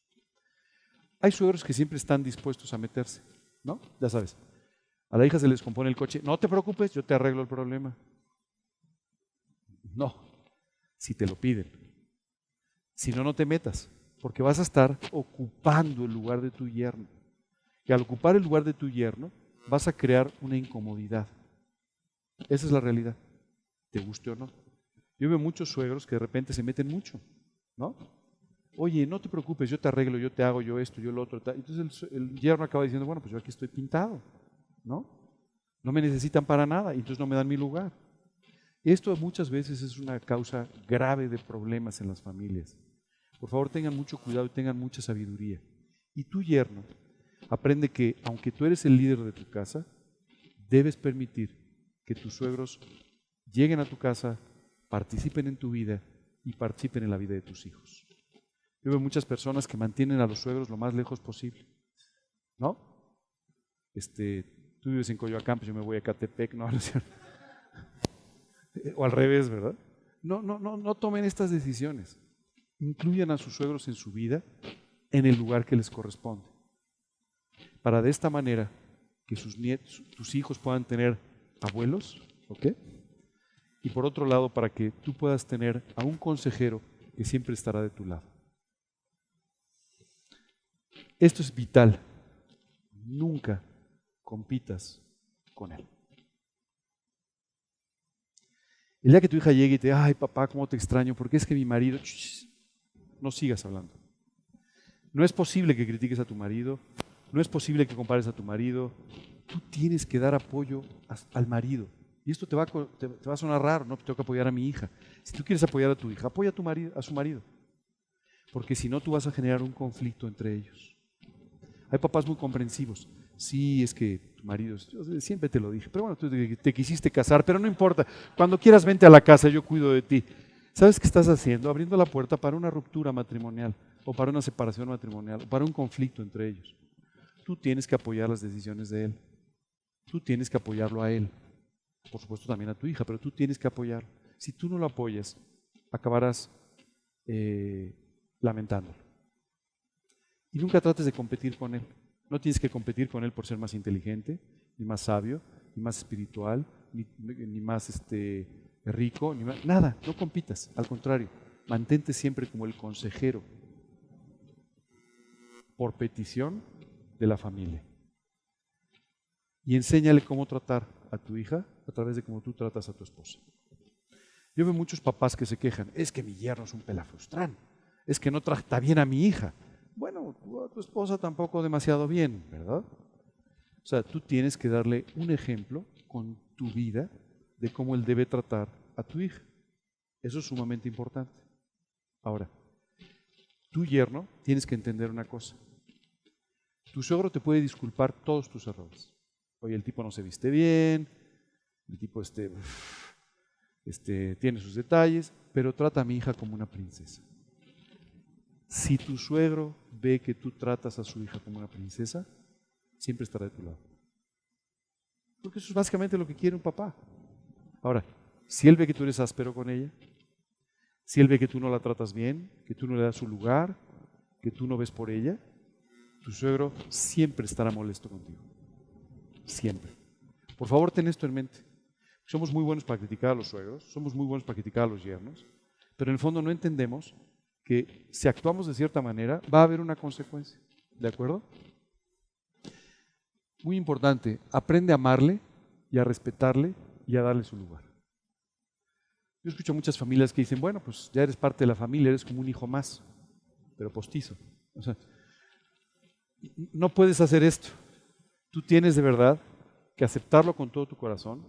Hay suegros que siempre están dispuestos a meterse, ¿no? Ya sabes, a la hija se les compone el coche, no te preocupes, yo te arreglo el problema. No, si te lo piden. Si no, no te metas, porque vas a estar ocupando el lugar de tu yerno. Y al ocupar el lugar de tu yerno, vas a crear una incomodidad. Esa es la realidad, te guste o no. Yo veo muchos suegros que de repente se meten mucho, ¿no? Oye, no te preocupes, yo te arreglo, yo te hago, yo esto, yo lo otro. Entonces el yerno acaba diciendo, bueno, pues yo aquí estoy pintado, ¿no? No me necesitan para nada y entonces no me dan mi lugar. Esto muchas veces es una causa grave de problemas en las familias. Por favor, tengan mucho cuidado y tengan mucha sabiduría. Y tu yerno aprende que, aunque tú eres el líder de tu casa, debes permitir que tus suegros lleguen a tu casa, participen en tu vida y participen en la vida de tus hijos. Yo veo muchas personas que mantienen a los suegros lo más lejos posible, ¿no? Tú vives en Coyoacán, pues yo me voy a Catepec, ¿no? O al revés, ¿verdad? No tomen estas decisiones. Incluyan a sus suegros en su vida en el lugar que les corresponde. Para de esta manera que tus hijos puedan tener abuelos, ¿ok? Y por otro lado, para que tú puedas tener a un consejero que siempre estará de tu lado. Esto es vital. Nunca compitas con él. El día que tu hija llegue y te diga, ay papá, cómo te extraño, porque es que mi marido, no sigas hablando. No es posible que critiques a tu marido, no es posible que compares a tu marido. Tú tienes que dar apoyo al marido. Y esto te va a sonar raro, ¿no? Tengo que apoyar a mi hija. Si tú quieres apoyar a tu hija, apoya a su marido. Porque si no, tú vas a generar un conflicto entre ellos. Hay papás muy comprensivos, Sí, es que tu marido, yo siempre te lo dije, pero bueno, tú te quisiste casar, pero no importa. Cuando quieras vente a la casa, yo cuido de ti. ¿Sabes qué estás haciendo? Abriendo la puerta para una ruptura matrimonial o para una separación matrimonial o para un conflicto entre ellos. Tú tienes que apoyar las decisiones de él. Tú tienes que apoyarlo a él. Por supuesto también a tu hija, pero tú tienes que apoyarlo. Si tú no lo apoyas, acabarás lamentándolo. Y nunca trates de competir con él. No tienes que competir con él por ser más inteligente, ni más sabio, ni más espiritual, ni más rico, nada. No compitas. Al contrario, mantente siempre como el consejero por petición de la familia. Y enséñale cómo tratar a tu hija a través de cómo tú tratas a tu esposa. Yo veo muchos papás que se quejan, es que mi yerno es un pelafrustrán, es que no trata bien a mi hija. Bueno, tú a tu esposa tampoco demasiado bien, ¿verdad? O sea, tú tienes que darle un ejemplo con tu vida de cómo él debe tratar a tu hija. Eso es sumamente importante. Ahora, tu yerno tienes que entender una cosa. Tu suegro te puede disculpar todos tus errores. Oye, el tipo no se viste bien, el tipo tiene sus detalles, pero trata a mi hija como una princesa. Si tu suegro ve que tú tratas a su hija como una princesa, siempre estará de tu lado. Porque eso es básicamente lo que quiere un papá. Ahora, si él ve que tú eres áspero con ella, si él ve que tú no la tratas bien, que tú no le das su lugar, que tú no ves por ella, tu suegro siempre estará molesto contigo. Siempre. Por favor, ten esto en mente. Somos muy buenos para criticar a los suegros, somos muy buenos para criticar a los yernos, pero en el fondo no entendemos que si actuamos de cierta manera va a haber una consecuencia. ¿De acuerdo? Muy importante, aprende a amarle y a respetarle y a darle su lugar. Yo escucho muchas familias que dicen, bueno, pues ya eres parte de la familia, eres como un hijo más, pero postizo. O sea, no puedes hacer esto. Tú tienes de verdad que aceptarlo con todo tu corazón,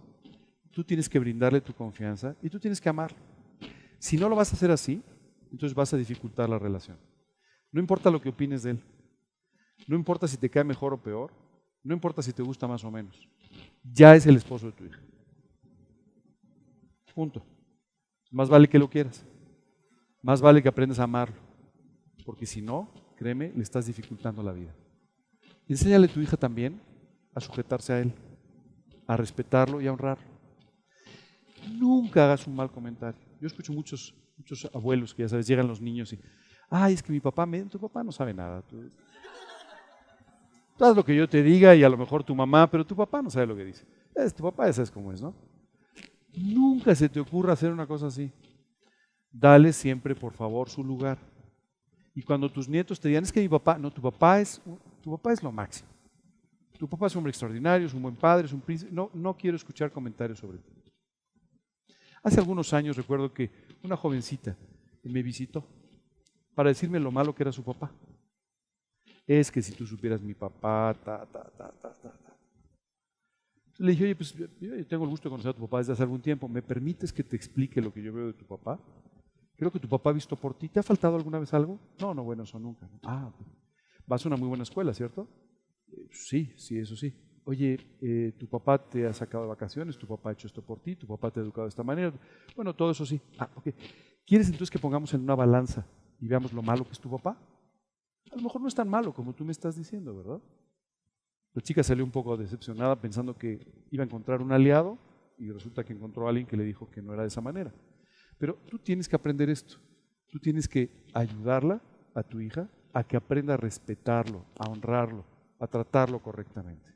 tú tienes que brindarle tu confianza y tú tienes que amarlo. Si no lo vas a hacer así, entonces vas a dificultar la relación. No importa lo que opines de él, no importa si te cae mejor o peor, no importa si te gusta más o menos, ya es el esposo de tu hija. Punto. Más vale que lo quieras, más vale que aprendas a amarlo, porque si no, créeme, le estás dificultando la vida. Enséñale a tu hija también a sujetarse a él, a respetarlo y a honrarlo. Nunca hagas un mal comentario. Yo escucho muchos abuelos que ya sabes, llegan los niños y, ay, es que mi papá, tu papá no sabe nada. Tú haz lo que yo te diga y a lo mejor tu mamá, pero tu papá no sabe lo que dice. Tu papá ya sabes cómo es, ¿no? Nunca se te ocurra hacer una cosa así. Dale siempre, por favor, su lugar. Y cuando tus nietos te digan, es que mi papá, no, tu papá es lo máximo. Tu papá es un hombre extraordinario, es un buen padre, es un príncipe. No quiero escuchar comentarios sobre ti. Hace algunos años recuerdo que una jovencita me visitó para decirme lo malo que era su papá. Es que si tú supieras mi papá, Le dije, oye, pues yo tengo el gusto de conocer a tu papá desde hace algún tiempo. ¿Me permites que te explique lo que yo veo de tu papá? Creo que tu papá ha visto por ti. ¿Te ha faltado alguna vez algo? No, bueno, eso nunca. Ah, vas a una muy buena escuela, ¿cierto? Sí, eso sí. Oye, tu papá te ha sacado de vacaciones, tu papá ha hecho esto por ti, tu papá te ha educado de esta manera. Bueno, todo eso sí. Ok. ¿Quieres entonces que pongamos en una balanza y veamos lo malo que es tu papá? A lo mejor no es tan malo como tú me estás diciendo, ¿verdad? La chica salió un poco decepcionada pensando que iba a encontrar un aliado y resulta que encontró a alguien que le dijo que no era de esa manera. Pero tú tienes que aprender esto. Tú tienes que ayudarla, a tu hija, a que aprenda a respetarlo, a honrarlo, a tratarlo correctamente.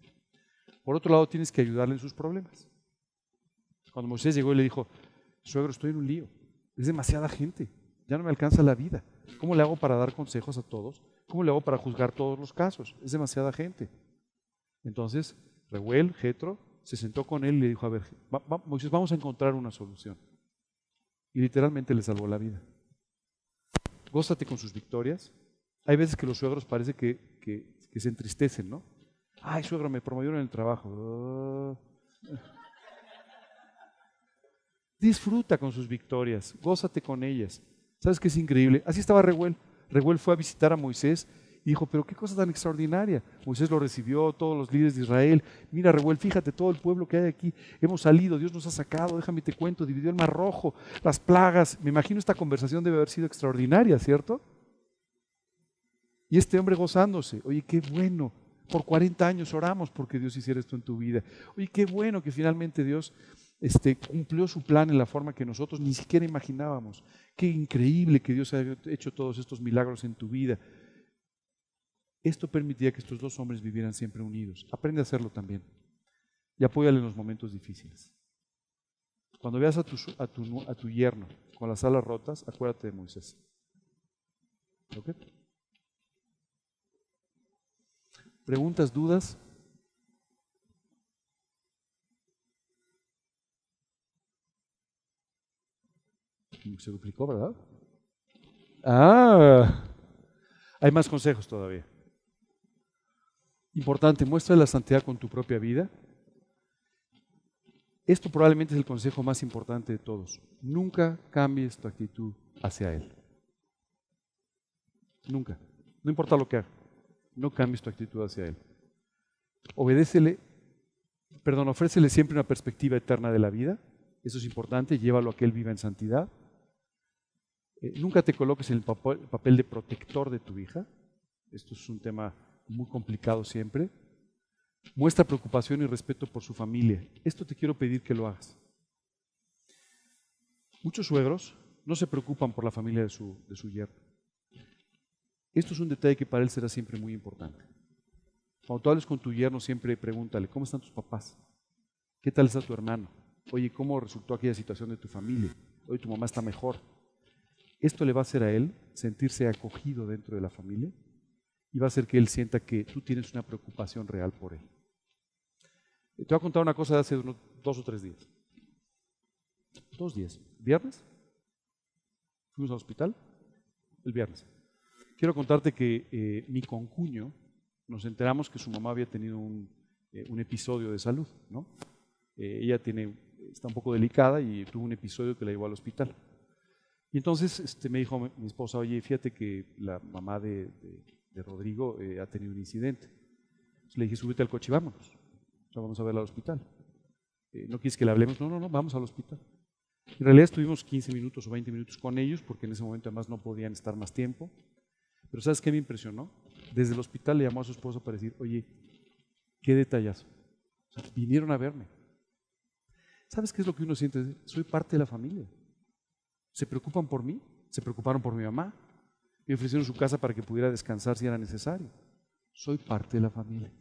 Por otro lado, tienes que ayudarle en sus problemas. Cuando Moisés llegó y le dijo, suegro, estoy en un lío, es demasiada gente, ya no me alcanza la vida. ¿Cómo le hago para dar consejos a todos? ¿Cómo le hago para juzgar todos los casos? Es demasiada gente. Entonces, Reuel, Jetro, se sentó con él y le dijo, a ver, Moisés, vamos a encontrar una solución. Y literalmente le salvó la vida. Gózate con sus victorias. Hay veces que los suegros parece que se entristecen, ¿no? Ay, suegro, me promovieron en el trabajo. Disfruta con sus victorias, gózate con ellas. ¿Sabes qué es increíble? Así estaba Reuel. Reuel fue a visitar a Moisés Y dijo, pero qué cosa tan extraordinaria. Moisés lo recibió, todos los líderes de Israel. Mira, Reuel, fíjate todo el pueblo que hay aquí. Hemos salido, Dios nos ha sacado, déjame te cuento, dividió el Mar Rojo, las plagas. Me imagino esta conversación debe haber sido extraordinaria, ¿cierto? Y este hombre gozándose. Oye, qué bueno. Por 40 años oramos porque Dios hiciera esto en tu vida. Oye, qué bueno que finalmente Dios cumplió su plan en la forma que nosotros ni siquiera imaginábamos. Qué increíble que Dios haya hecho todos estos milagros en tu vida. Esto permitía que estos dos hombres vivieran siempre unidos. Aprende a hacerlo también. Y apóyale en los momentos difíciles. Cuando veas a tu yerno con las alas rotas, acuérdate de Moisés. ¿Ok? ¿Preguntas, dudas? Se duplicó, ¿verdad? Hay más consejos todavía. Importante, muestra la santidad con tu propia vida. Esto probablemente es el consejo más importante de todos. Nunca cambies tu actitud hacia Él. Nunca. No importa lo que haga. No cambies tu actitud hacia Él. Ofrécele siempre una perspectiva eterna de la vida. Eso es importante, llévalo a que Él viva en santidad. Nunca te coloques en el papel de protector de tu hija. Esto es un tema muy complicado siempre. Muestra preocupación y respeto por su familia. Esto te quiero pedir que lo hagas. Muchos suegros no se preocupan por la familia de su yerno. Esto es un detalle que para él será siempre muy importante. Cuando tú hables con tu yerno, siempre pregúntale, ¿cómo están tus papás? ¿Qué tal está tu hermano? Oye, ¿cómo resultó aquella situación de tu familia? Oye, tu mamá está mejor. Esto le va a hacer a él sentirse acogido dentro de la familia y va a hacer que él sienta que tú tienes una preocupación real por él. Te voy a contar una cosa de hace unos 2 o 3 días. 2 días. ¿Viernes? Fuimos al hospital el viernes. Quiero contarte que mi concuño, nos enteramos que su mamá había tenido un episodio de salud, ¿no? Ella está un poco delicada y tuvo un episodio que la llevó al hospital. Y entonces me dijo mi esposa, oye, fíjate que la mamá de Rodrigo ha tenido un incidente. Entonces le dije, súbete al coche y vámonos. O sea, vamos a verla al hospital. ¿No quieres que le hablemos? No, vamos al hospital. En realidad estuvimos 15 minutos o 20 minutos con ellos porque en ese momento además no podían estar más tiempo. Pero ¿sabes qué me impresionó? Desde el hospital le llamó a su esposo para decir, oye, qué detallazo. O sea, vinieron a verme. ¿Sabes qué es lo que uno siente? Soy parte de la familia. Se preocupan por mí, se preocuparon por mi mamá, me ofrecieron su casa para que pudiera descansar si era necesario. Soy parte de la familia.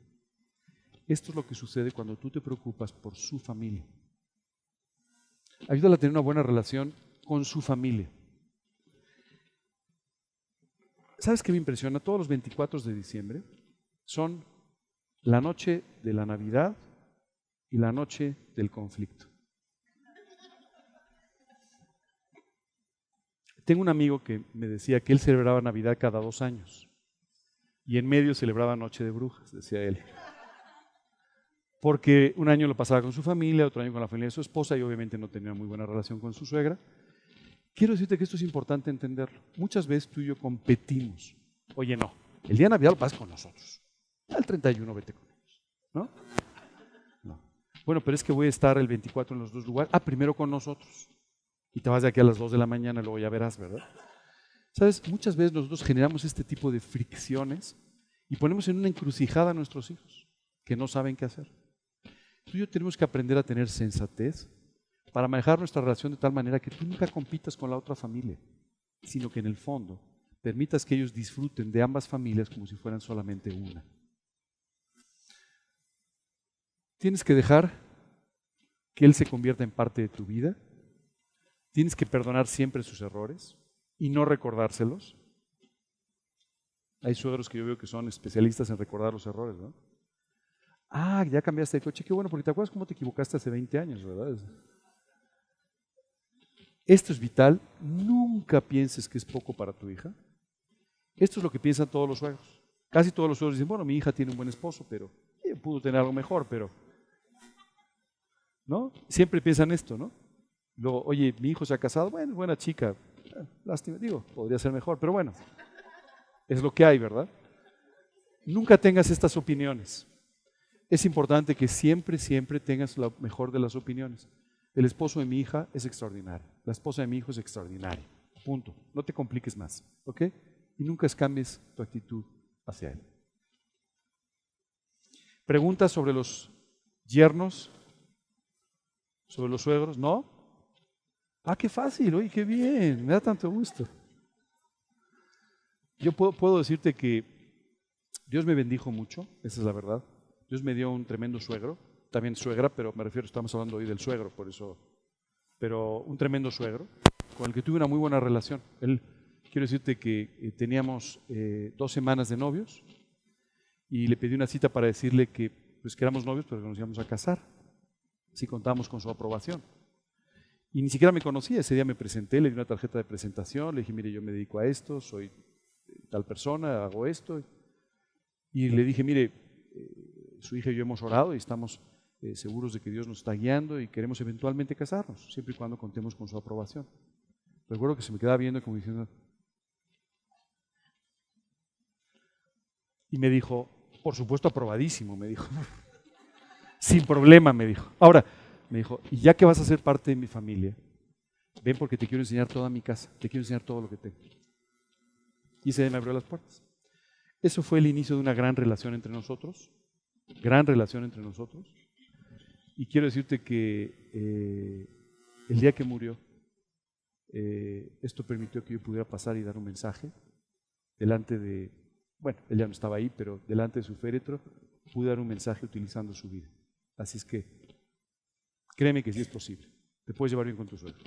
Esto es lo que sucede cuando tú te preocupas por su familia. Ayúdala a tener una buena relación con su familia. ¿Sabes qué me impresiona? Todos los 24 de diciembre son la noche de la Navidad y la noche del conflicto. Tengo un amigo que me decía que él celebraba Navidad cada 2 años y en medio celebraba Noche de Brujas, decía él. Porque un año lo pasaba con su familia, otro año con la familia de su esposa y obviamente no tenía muy buena relación con su suegra. Quiero decirte que esto es importante entenderlo. Muchas veces tú y yo competimos. Oye, no, el día de Navidad lo pasas con nosotros. El 31 vete con ellos, ¿no? No. Bueno, pero es que voy a estar el 24 en los 2 lugares. Primero con nosotros. Y te vas de aquí a las 2 de la mañana, luego ya verás, ¿verdad? ¿Sabes? Muchas veces nosotros generamos este tipo de fricciones y ponemos en una encrucijada a nuestros hijos que no saben qué hacer. Tú y yo tenemos que aprender a tener sensatez para manejar nuestra relación de tal manera que tú nunca compitas con la otra familia, sino que en el fondo permitas que ellos disfruten de ambas familias como si fueran solamente una. Tienes que dejar que Él se convierta en parte de tu vida. Tienes que perdonar siempre sus errores y no recordárselos. Hay suegros que yo veo que son especialistas en recordar los errores, ¿no? Ya cambiaste de coche, qué bueno, porque te acuerdas cómo te equivocaste hace 20 años, ¿verdad? Esto es vital, nunca pienses que es poco para tu hija. Esto es lo que piensan todos los suegros. Casi todos los suegros dicen, bueno, mi hija tiene un buen esposo, pero pudo tener algo mejor, pero... ¿no? Siempre piensan esto, ¿no? Luego, oye, mi hijo se ha casado, bueno, buena chica, lástima, podría ser mejor, pero bueno, es lo que hay, ¿verdad? nunca tengas estas opiniones. Es importante que siempre, siempre tengas la mejor de las opiniones. El esposo de mi hija es extraordinario. La esposa de mi hijo es extraordinaria. Punto. No te compliques más, ¿ok? Y nunca cambies tu actitud hacia él. ¿Preguntas sobre los yernos? ¿Sobre los suegros? ¿No? Ah, qué fácil, oye, qué bien, me da tanto gusto. Yo puedo decirte que Dios me bendijo mucho, esa es la verdad. Dios me dio un tremendo suegro, también suegra, pero me refiero, estamos hablando hoy del suegro, por eso. Pero un tremendo suegro, con el que tuve una muy buena relación. Quiero decirte que teníamos 2 semanas de novios y le pedí una cita para decirle que, pues, que éramos novios, pero que nos íbamos a casar, si contábamos con su aprobación. Y ni siquiera me conocía, ese día me presenté, le di una tarjeta de presentación, le dije, mire, yo me dedico a esto, soy tal persona, hago esto. Y le dije, mire, su hija y yo hemos orado y estamos seguros de que Dios nos está guiando y queremos eventualmente casarnos, siempre y cuando contemos con su aprobación. Recuerdo que se me quedaba viendo como diciendo, y me dijo, por supuesto aprobadísimo, me dijo, sin problema, me dijo. Ahora, me dijo, y ya que vas a ser parte de mi familia, ven porque te quiero enseñar toda mi casa, te quiero enseñar todo lo que tengo. Y ese día me abrió las puertas. Eso fue el inicio de una gran relación entre nosotros, y quiero decirte que el día que murió, esto permitió que yo pudiera pasar y dar un mensaje delante de, bueno, él ya no estaba ahí, pero delante de su féretro pude dar un mensaje utilizando su vida. Así es que créeme que sí es posible. Te puedes llevar bien con tu suegro.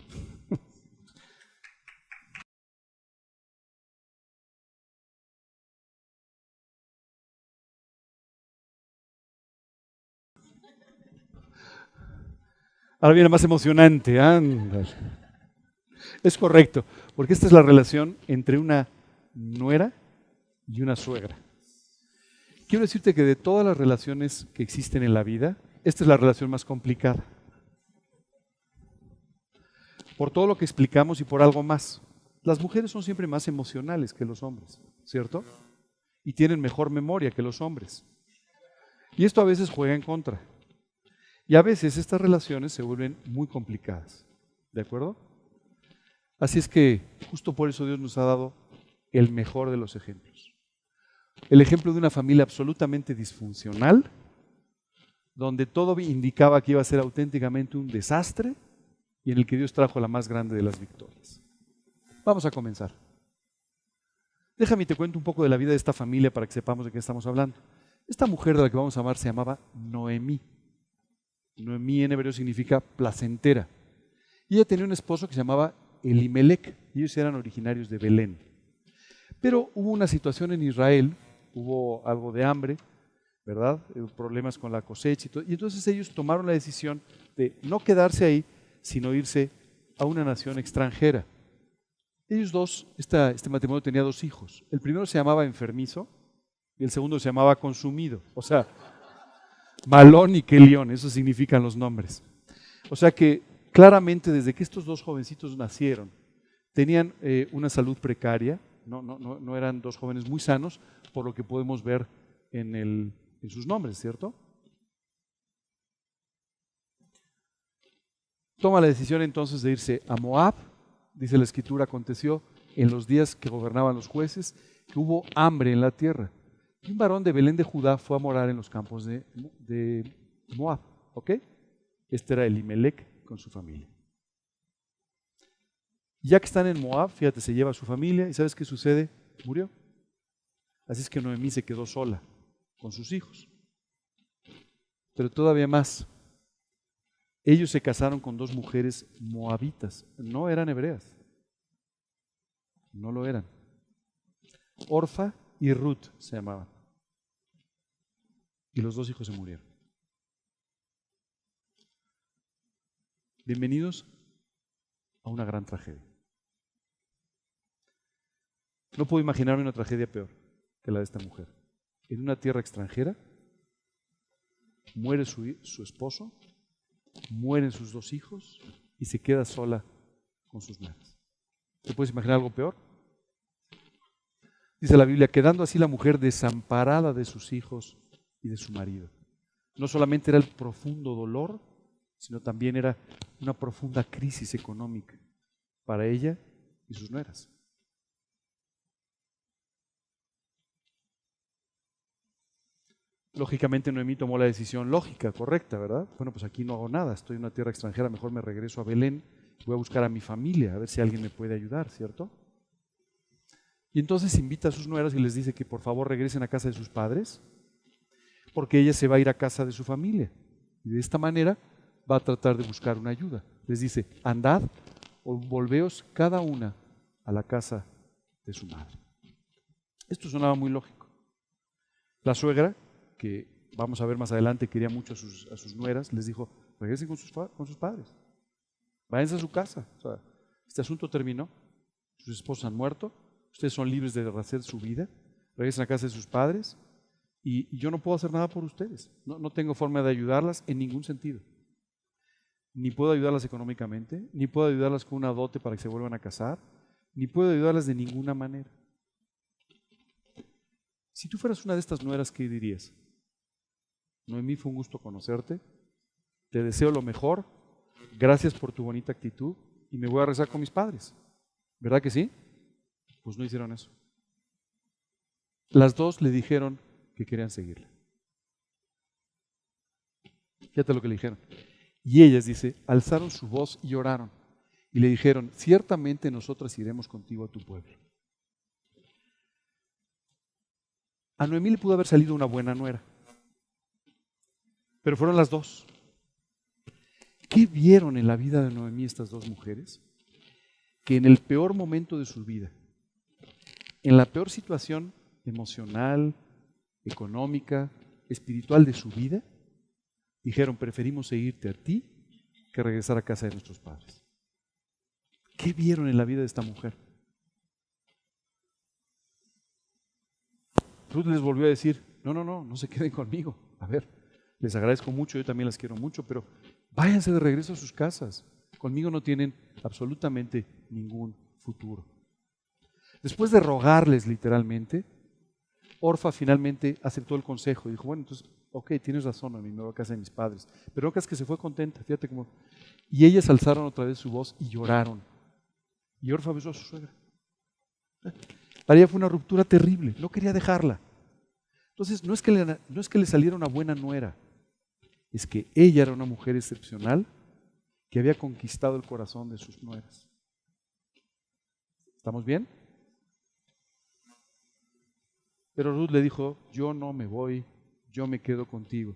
Ahora viene más emocionante. Ándale. Es correcto, porque esta es la relación entre una nuera y una suegra. Quiero decirte que de todas las relaciones que existen en la vida, esta es la relación más complicada. Por todo lo que explicamos y por algo más. Las mujeres son siempre más emocionales que los hombres, ¿cierto? Y tienen mejor memoria que los hombres. Y esto a veces juega en contra. Y a veces estas relaciones se vuelven muy complicadas, ¿de acuerdo? Así es que justo por eso Dios nos ha dado el mejor de los ejemplos. El ejemplo de una familia absolutamente disfuncional, donde todo indicaba que iba a ser auténticamente un desastre y en el que Dios trajo la más grande de las victorias. Vamos a comenzar. Déjame y te cuento un poco de la vida de esta familia para que sepamos de qué estamos hablando. Esta mujer de la que vamos a amar se llamaba Noemí. Noemí en hebreo significa placentera. Y ella tenía un esposo que se llamaba Elimelec. Ellos eran originarios de Belén. Pero hubo una situación en Israel, hubo algo de hambre, ¿verdad? Problemas con la cosecha y todo. Y entonces ellos tomaron la decisión de no quedarse ahí, sino irse a una nación extranjera. Ellos dos, este matrimonio tenía 2 hijos. El primero se llamaba enfermizo y el segundo se llamaba consumido. O sea, Malón y Kelión, eso significan los nombres. O sea que claramente desde que estos 2 jovencitos nacieron, tenían una salud precaria, no eran 2 jóvenes muy sanos, por lo que podemos ver en sus nombres, ¿cierto? Toma la decisión entonces de irse a Moab. Dice la Escritura, aconteció en los días que gobernaban los jueces, que hubo hambre en la tierra. Y un varón de Belén de Judá fue a morar en los campos de Moab. ¿Ok? Este era Elimelec con su familia. Ya que están en Moab, fíjate, se lleva a su familia y ¿sabes qué sucede? Murió. Así es que Noemí se quedó sola con sus hijos. Pero todavía más. Ellos se casaron con 2 mujeres moabitas, no eran hebreas, no lo eran. Orfa y Ruth se llamaban. Y los 2 hijos se murieron. Bienvenidos a una gran tragedia. No puedo imaginarme una tragedia peor que la de esta mujer. En una tierra extranjera, muere su esposo, mueren sus 2 hijos y se queda sola con sus nueras. ¿Te puedes imaginar algo peor? Dice la Biblia, quedando así la mujer desamparada de sus hijos y de su marido. No solamente era el profundo dolor, sino también era una profunda crisis económica para ella y sus nueras. Lógicamente Noemí tomó la decisión lógica, correcta, ¿verdad? Bueno, pues aquí no hago nada, estoy en una tierra extranjera, mejor me regreso a Belén, voy a buscar a mi familia, a ver si alguien me puede ayudar, ¿cierto? Y entonces invita a sus nueras y les dice que por favor regresen a casa de sus padres, porque ella se va a ir a casa de su familia. Y de esta manera va a tratar de buscar una ayuda. Les dice, andad o volveos cada una a la casa de su madre. Esto sonaba muy lógico. La suegra, que vamos a ver más adelante, quería mucho a sus nueras, les dijo, regresen con sus padres, váyanse a su casa. O sea, este asunto terminó, sus esposos han muerto, ustedes son libres de rehacer su vida, regresen a casa de sus padres y yo no puedo hacer nada por ustedes. No tengo forma de ayudarlas en ningún sentido. Ni puedo ayudarlas económicamente, ni puedo ayudarlas con una dote para que se vuelvan a casar, ni puedo ayudarlas de ninguna manera. Si tú fueras una de estas nueras, ¿qué dirías? Noemí, fue un gusto conocerte, te deseo lo mejor, gracias por tu bonita actitud y me voy a regresar con mis padres. ¿Verdad que sí? Pues no hicieron eso. Las dos le dijeron que querían seguirla. Fíjate lo que le dijeron. Y ellas, dice, alzaron su voz y lloraron y le dijeron, ciertamente nosotras iremos contigo a tu pueblo. A Noemí le pudo haber salido una buena nuera, pero fueron las dos. ¿Qué vieron en la vida de Noemí estas dos mujeres? Que en el peor momento de su vida, en la peor situación emocional, económica, espiritual de su vida, dijeron, preferimos seguirte a ti que regresar a casa de nuestros padres. ¿Qué vieron en la vida de esta mujer? Ruth les volvió a decir, no se queden conmigo. A ver, les agradezco mucho, yo también las quiero mucho, pero váyanse de regreso a sus casas. Conmigo no tienen absolutamente ningún futuro. Después de rogarles literalmente, Orfa finalmente aceptó el consejo y dijo, bueno, entonces, ok, tienes razón, a mí me voy a casa de mis padres. Pero no creas que se fue contenta, fíjate cómo. Y ellas alzaron otra vez su voz y lloraron. Y Orfa besó a su suegra. Para ella fue una ruptura terrible, no quería dejarla. Entonces, no es que le saliera una buena nuera, es que ella era una mujer excepcional que había conquistado el corazón de sus nueras. ¿Estamos bien? Pero Ruth le dijo, yo no me voy, yo me quedo contigo.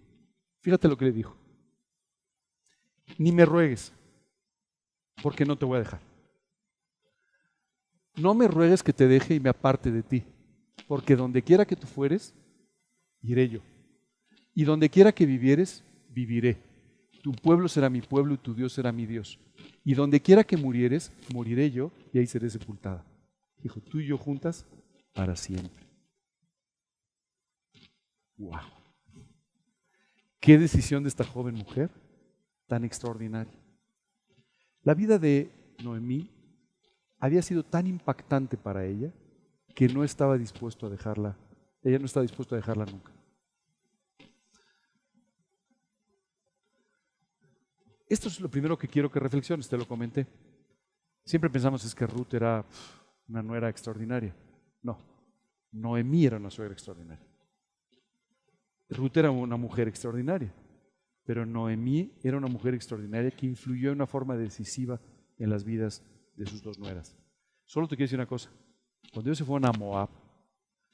Fíjate lo que le dijo. Ni me ruegues, porque no te voy a dejar. No me ruegues que te deje y me aparte de ti, porque donde quiera que tú fueres, iré yo. Y donde quiera que vivieres, viviré. Tu pueblo será mi pueblo y tu Dios será mi Dios. Y donde quiera que murieres, moriré yo y ahí seré sepultada. Dijo, tú y yo juntas para siempre. ¡Wow! ¿Qué decisión de esta joven mujer tan extraordinaria? La vida de Noemí había sido tan impactante para ella que no estaba dispuesto a dejarla. Ella no estaba dispuesta a dejarla nunca. Esto es lo primero que quiero que reflexiones, te lo comenté. Siempre pensamos es que Ruth era una nuera extraordinaria. No, Noemí era una suegra extraordinaria. Ruth era una mujer extraordinaria, pero Noemí era una mujer extraordinaria que influyó de una forma decisiva en las vidas de sus dos nueras. Solo te quiero decir una cosa, cuando ellos se fueron a Moab,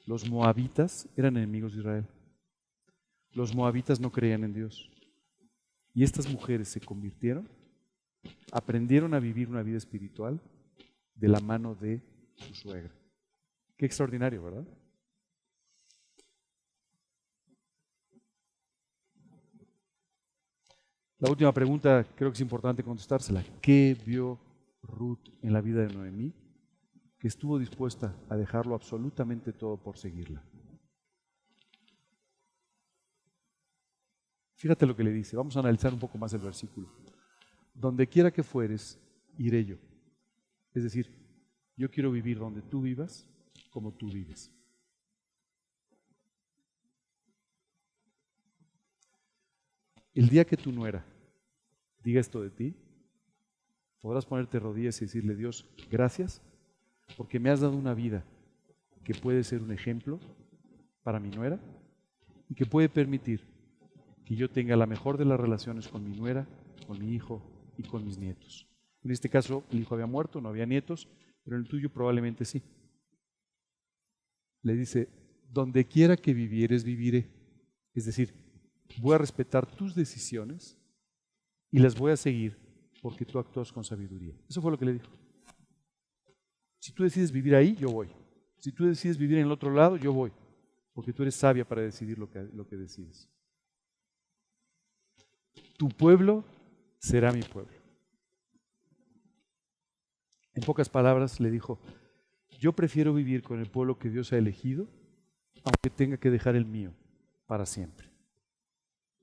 los moabitas eran enemigos de Israel. Los moabitas no creían en Dios. Y estas mujeres se convirtieron, aprendieron a vivir una vida espiritual de la mano de su suegra. Qué extraordinario, ¿verdad? La última pregunta creo que es importante contestársela. ¿Qué vio Ruth en la vida de Noemí que estuvo dispuesta a dejarlo absolutamente todo por seguirla? Fíjate lo que le dice. Vamos a analizar un poco más el versículo. Donde quiera que fueres, iré yo. Es decir, yo quiero vivir donde tú vivas, como tú vives. el día que tu nuera diga esto de ti, podrás ponerte de rodillas y decirle: Dios, gracias, porque me has dado una vida que puede ser un ejemplo para mi nuera y que puede permitir que yo tenga la mejor de las relaciones con mi nuera, con mi hijo y con mis nietos. En este caso, el hijo había muerto, no había nietos, pero en el tuyo probablemente sí. Le dice: donde quiera que vivieres, viviré. Es decir, voy a respetar tus decisiones y las voy a seguir porque tú actúas con sabiduría. Eso fue lo que le dijo. Si tú decides vivir ahí, yo voy. Si tú decides vivir en el otro lado, yo voy. Porque tú eres sabia para decidir lo que decides. Tu pueblo será mi pueblo. En pocas palabras le dijo: yo prefiero vivir con el pueblo que Dios ha elegido, aunque tenga que dejar el mío para siempre.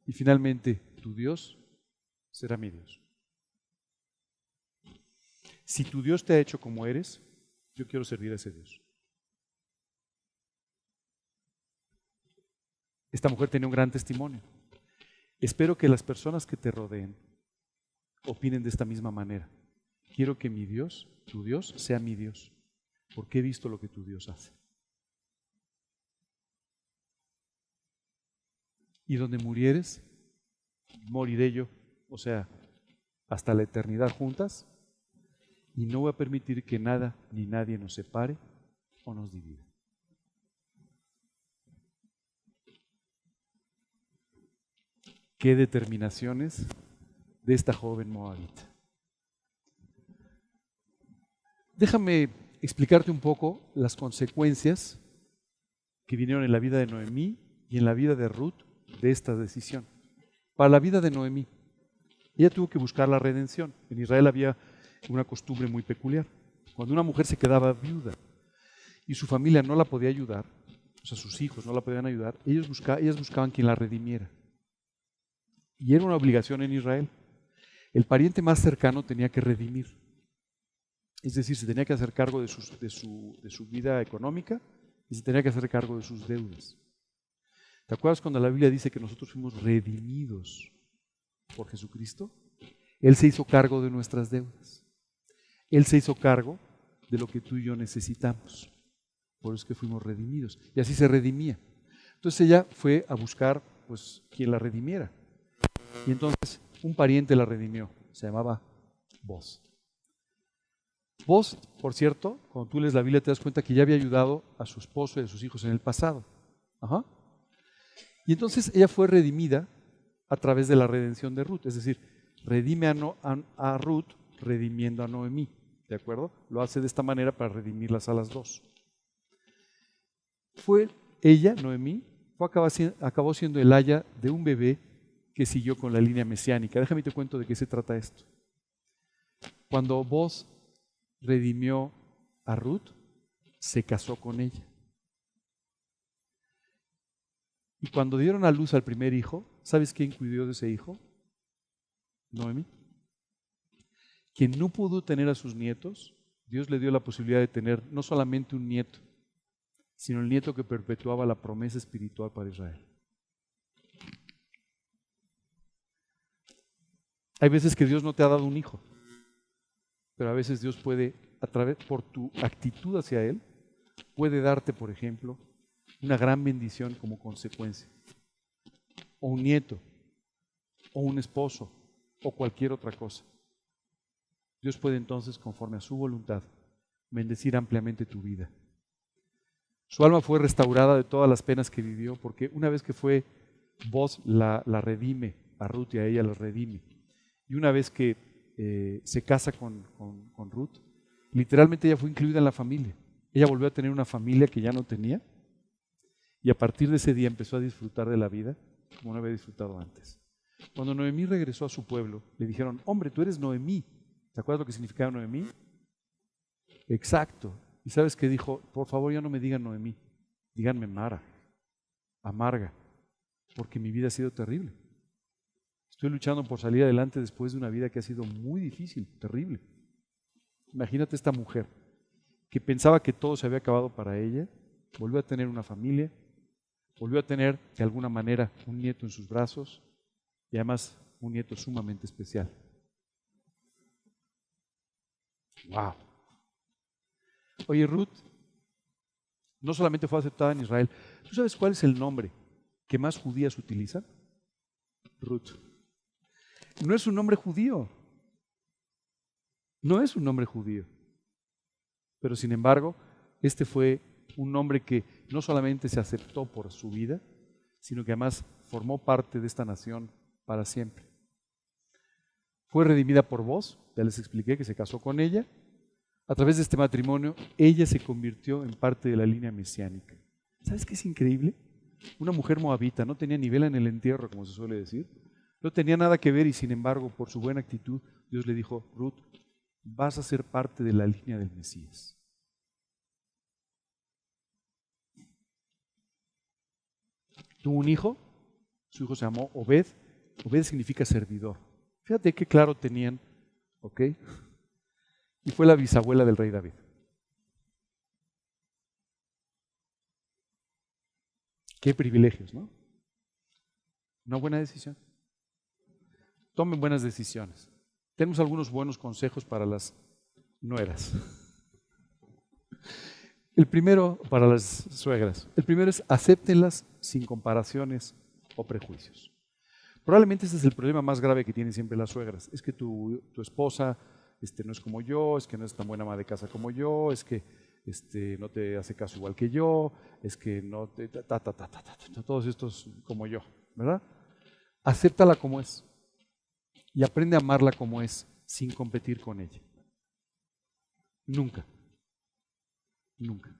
Y finalmente, tu Dios será mi Dios. Si tu Dios te ha hecho como eres, yo quiero servir a ese Dios. Esta mujer tenía un gran testimonio. Espero que las personas que te rodeen opinen de esta misma manera. Quiero que mi Dios, tu Dios, sea mi Dios, porque he visto lo que tu Dios hace. Y donde murieres, moriré yo, o sea, hasta la eternidad juntas, y no voy a permitir que nada ni nadie nos separe o nos divida. Qué determinaciones de esta joven moabita. Déjame explicarte un poco las consecuencias que vinieron en la vida de Noemí y en la vida de Ruth de esta decisión. Para la vida de Noemí, ella tuvo que buscar la redención. En Israel había una costumbre muy peculiar. Cuando una mujer se quedaba viuda y su familia no la podía ayudar, o sea, sus hijos no la podían ayudar, ellas buscaban quien la redimiera. Y era una obligación en Israel. El pariente más cercano tenía que redimir. Es decir, se tenía que hacer cargo de su vida económica y se tenía que hacer cargo de sus deudas. ¿Te acuerdas cuando la Biblia dice que nosotros fuimos redimidos por Jesucristo? Él se hizo cargo de nuestras deudas. Él se hizo cargo de lo que tú y yo necesitamos. Por eso es que fuimos redimidos. Y así se redimía. Entonces ella fue a buscar, pues, quien la redimiera. Y entonces un pariente la redimió. Se llamaba Boz. Boz, por cierto, cuando tú lees la Biblia te das cuenta que ya había ayudado a su esposo y a sus hijos en el pasado. Ajá. Y entonces ella fue redimida a través de la redención de Ruth. Es decir, redime a Ruth redimiendo a Noemí. ¿De acuerdo? Lo hace de esta manera para redimirlas a las dos. Fue ella, Noemí, acabó siendo el aya de un bebé que siguió con la línea mesiánica. Déjame te cuento de qué se trata esto. Cuando Boz redimió a Ruth, se casó con ella. Y cuando dieron a luz al primer hijo, ¿sabes quién cuidó de ese hijo? Noemí. Quien no pudo tener a sus nietos, Dios le dio la posibilidad de tener no solamente un nieto, sino el nieto que perpetuaba la promesa espiritual para Israel. Hay veces que Dios no te ha dado un hijo, pero a veces Dios puede, por tu actitud hacia Él, puede darte, por ejemplo, una gran bendición como consecuencia. O un nieto, o un esposo, o cualquier otra cosa. Dios puede entonces, conforme a su voluntad, bendecir ampliamente tu vida. Su alma fue restaurada de todas las penas que vivió, porque una vez que fue Boz la redime, a Ruth y a ella la redime. Y una vez que se casa con Ruth, literalmente ella fue incluida en la familia. Ella volvió a tener una familia que ya no tenía y a partir de ese día empezó a disfrutar de la vida como no había disfrutado antes. Cuando Noemí regresó a su pueblo, le dijeron: hombre, tú eres Noemí. ¿Te acuerdas lo que significaba Noemí? Exacto. ¿Y sabes qué dijo? Por favor, ya no me digan Noemí, díganme Mara, amarga, porque mi vida ha sido terrible. Estoy luchando por salir adelante después de una vida que ha sido muy difícil, terrible. Imagínate esta mujer que pensaba que todo se había acabado para ella, volvió a tener una familia, volvió a tener de alguna manera un nieto en sus brazos, y además un nieto sumamente especial. ¡Wow! Oye, Ruth no solamente fue aceptada en Israel. ¿Tú sabes cuál es el nombre que más judías utilizan? Ruth. No es un nombre judío. No es un nombre judío. Pero sin embargo, este fue un nombre que no solamente se aceptó por su vida, sino que además formó parte de esta nación para siempre. Fue redimida por Booz, ya les expliqué que se casó con ella. A través de este matrimonio, ella se convirtió en parte de la línea mesiánica. ¿Sabes qué es increíble? Una mujer moabita, no tenía ni vela en el entierro, como se suele decir. No tenía nada que ver y sin embargo, por su buena actitud, Dios le dijo, Ruth, vas a ser parte de la línea del Mesías. Tuvo un hijo, su hijo se llamó Obed. Obed significa servidor. Fíjate qué claro tenían, ¿ok? Y fue la bisabuela del rey David. Qué privilegios, ¿no? Una buena decisión. Tomen buenas decisiones. Tenemos algunos buenos consejos para las nueras. El primero, para las suegras. El primero es acéptenlas sin comparaciones o prejuicios. Probablemente ese es el problema más grave que tienen siempre las suegras. Es que tu esposa no es como yo, es que no es tan buena ama de casa como yo, es que no te hace caso igual que yo, es que no te... todos estos como yo, ¿verdad? Acéptala como es y aprende a amarla como es, sin competir con ella. Nunca. Nunca.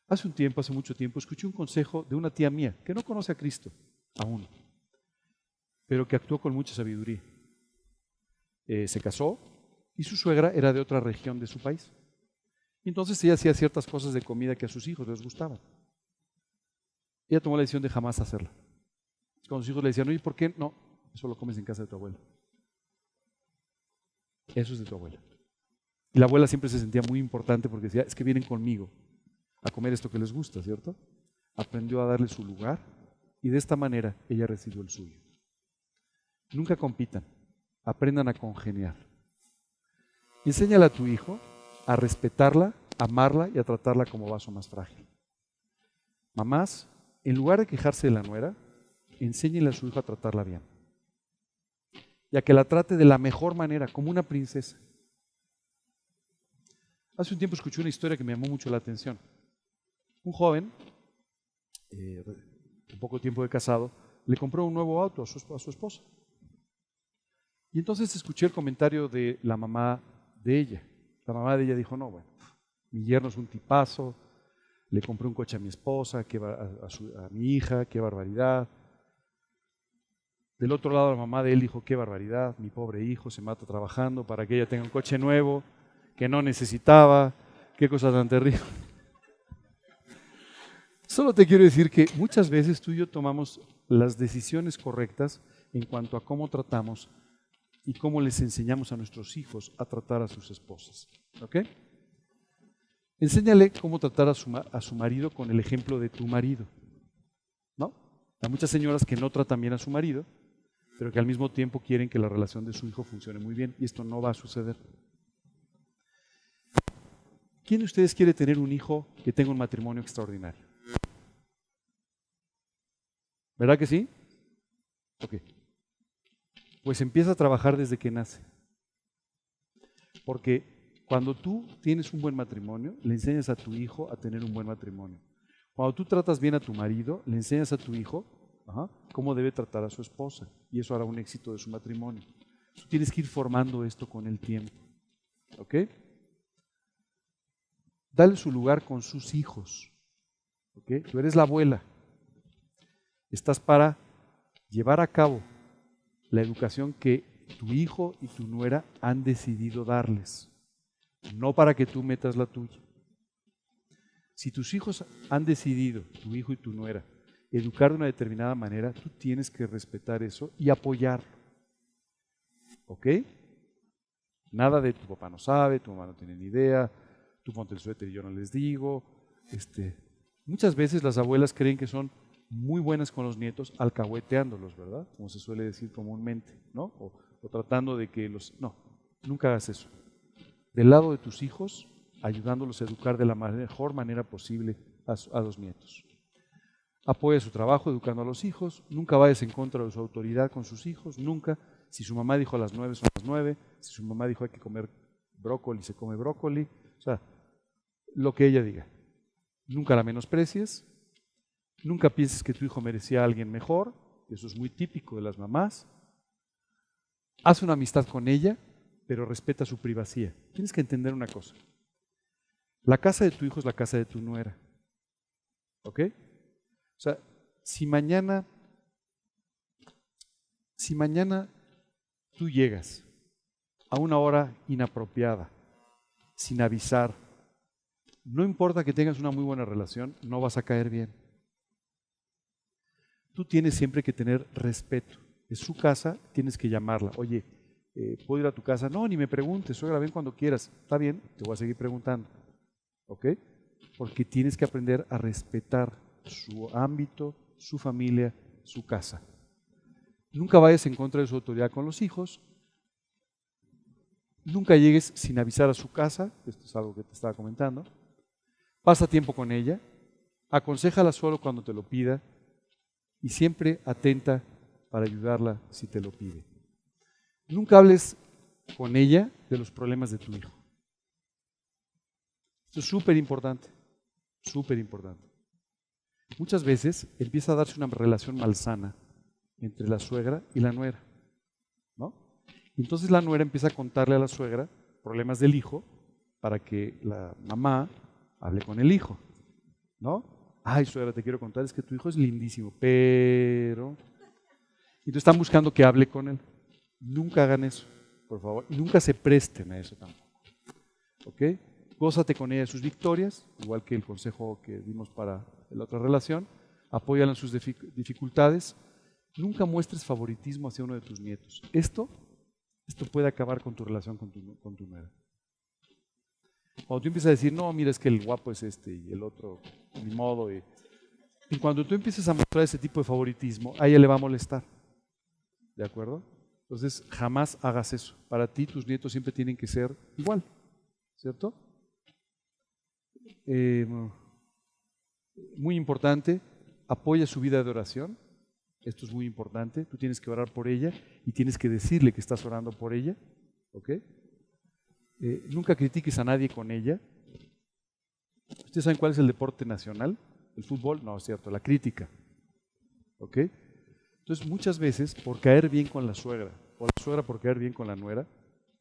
Hace mucho tiempo, escuché un consejo de una tía mía que no conoce a Cristo aún, pero que actuó con mucha sabiduría. Se casó y su suegra era de otra región de su país. Y entonces ella hacía ciertas cosas de comida que a sus hijos les gustaban. Ella tomó la decisión de jamás hacerla. Cuando sus hijos le decían, oye, ¿por qué? No, eso lo comes en casa de tu abuela. Eso es de tu abuela. Y la abuela siempre se sentía muy importante porque decía, es que vienen conmigo a comer esto que les gusta, ¿cierto? Aprendió a darle su lugar y de esta manera ella recibió el suyo. Nunca compitan, aprendan a congeniar. Enséñale a tu hijo a respetarla, a amarla y a tratarla como vaso más frágil. Mamás, en lugar de quejarse de la nuera, enséñenle a su hijo a tratarla bien. Y a que la trate de la mejor manera, como una princesa. Hace un tiempo escuché una historia que me llamó mucho la atención. Un joven, con poco tiempo de casado, le compró un nuevo auto a su esposa. Y entonces escuché el comentario de la mamá de ella. La mamá de ella dijo, no, bueno, mi yerno es un tipazo, le compré un coche a mi esposa, a mi hija, qué barbaridad. Del otro lado la mamá de él dijo, qué barbaridad, mi pobre hijo se mata trabajando para que ella tenga un coche nuevo que no necesitaba, qué cosa tan terrible. Solo te quiero decir que muchas veces tú y yo tomamos las decisiones correctas en cuanto a cómo tratamos y cómo les enseñamos a nuestros hijos a tratar a sus esposas. ¿Ok? Enséñale cómo tratar a su marido con el ejemplo de tu marido. ¿No? Hay muchas señoras que no tratan bien a su marido, pero que al mismo tiempo quieren que la relación de su hijo funcione muy bien, y esto no va a suceder. ¿Quién de ustedes quiere tener un hijo que tenga un matrimonio extraordinario? ¿Verdad que sí? Ok. Pues empieza a trabajar desde que nace. Porque cuando tú tienes un buen matrimonio, le enseñas a tu hijo a tener un buen matrimonio. Cuando tú tratas bien a tu marido, le enseñas a tu hijo cómo debe tratar a su esposa. Y eso hará un éxito de su matrimonio. Tú tienes que ir formando esto con el tiempo. ¿Ok? Dale su lugar con sus hijos. ¿Ok? Tú eres la abuela. Estás para llevar a cabo la educación que tu hijo y tu nuera han decidido darles, no para que tú metas la tuya. Si tus hijos han decidido, tu hijo y tu nuera, educar de una determinada manera, tú tienes que respetar eso y apoyarlo. ¿Ok? Nada de tu papá no sabe, tu mamá no tiene ni idea, tú ponte el suéter y yo no les digo. Muchas veces las abuelas creen que son muy buenas con los nietos, alcahueteándolos, ¿verdad? Como se suele decir comúnmente, ¿no? O tratando de que los... No, nunca hagas eso. Del lado de tus hijos, ayudándolos a educar de la mejor manera posible a los nietos. Apoya su trabajo educando a los hijos, nunca vayas en contra de su autoridad con sus hijos, nunca. Si su mamá dijo a las 9 son las 9, si su mamá dijo hay que comer brócoli, se come brócoli, o sea, lo que ella diga. Nunca la menosprecies, nunca pienses que tu hijo merecía a alguien mejor, eso es muy típico de las mamás. Haz una amistad con ella, pero respeta su privacidad. Tienes que entender una cosa. La casa de tu hijo es la casa de tu nuera. ¿Ok? O sea, si mañana tú llegas a una hora inapropiada, sin avisar, no importa que tengas una muy buena relación, no vas a caer bien. Tú tienes siempre que tener respeto. Es su casa, tienes que llamarla. Oye, ¿puedo ir a tu casa? No, ni me preguntes, suegra, ven cuando quieras. Está bien, te voy a seguir preguntando. ¿Ok? Porque tienes que aprender a respetar su ámbito, su familia, su casa. Nunca vayas en contra de su autoridad con los hijos. Nunca llegues sin avisar a su casa. Esto es algo que te estaba comentando. Pasa tiempo con ella. Aconséjala solo cuando te lo pida. Y siempre atenta para ayudarla si te lo pide. Nunca hables con ella de los problemas de tu hijo. Esto es súper importante, súper importante. Muchas veces empieza a darse una relación malsana entre la suegra y la nuera, ¿no? Y entonces la nuera empieza a contarle a la suegra problemas del hijo para que la mamá hable con el hijo, ¿no? Ay, suegra, te quiero contar, es que tu hijo es lindísimo, pero... Entonces están buscando que hable con él. Nunca hagan eso, por favor. Y nunca se presten a eso tampoco. ¿Ok? Gózate con ella de sus victorias, igual que el consejo que dimos para la otra relación. Apóyala en sus dificultades. Nunca muestres favoritismo hacia uno de tus nietos. Esto puede acabar con tu relación con tu nuera. Cuando tú empiezas a decir, no, mira, es que el guapo es este y el otro, ni modo. Y cuando tú empieces a mostrar ese tipo de favoritismo, a ella le va a molestar. ¿De acuerdo? Entonces, jamás hagas eso. Para ti, tus nietos siempre tienen que ser igual. ¿Cierto? Muy importante, apoya su vida de oración. Esto es muy importante. Tú tienes que orar por ella y tienes que decirle que estás orando por ella. ¿Ok? Nunca critiques a nadie con ella. ¿Ustedes saben cuál es el deporte nacional? ¿El fútbol? No, es cierto, la crítica. ¿Ok? Entonces, muchas veces, por caer bien con la suegra, o la suegra por caer bien con la nuera,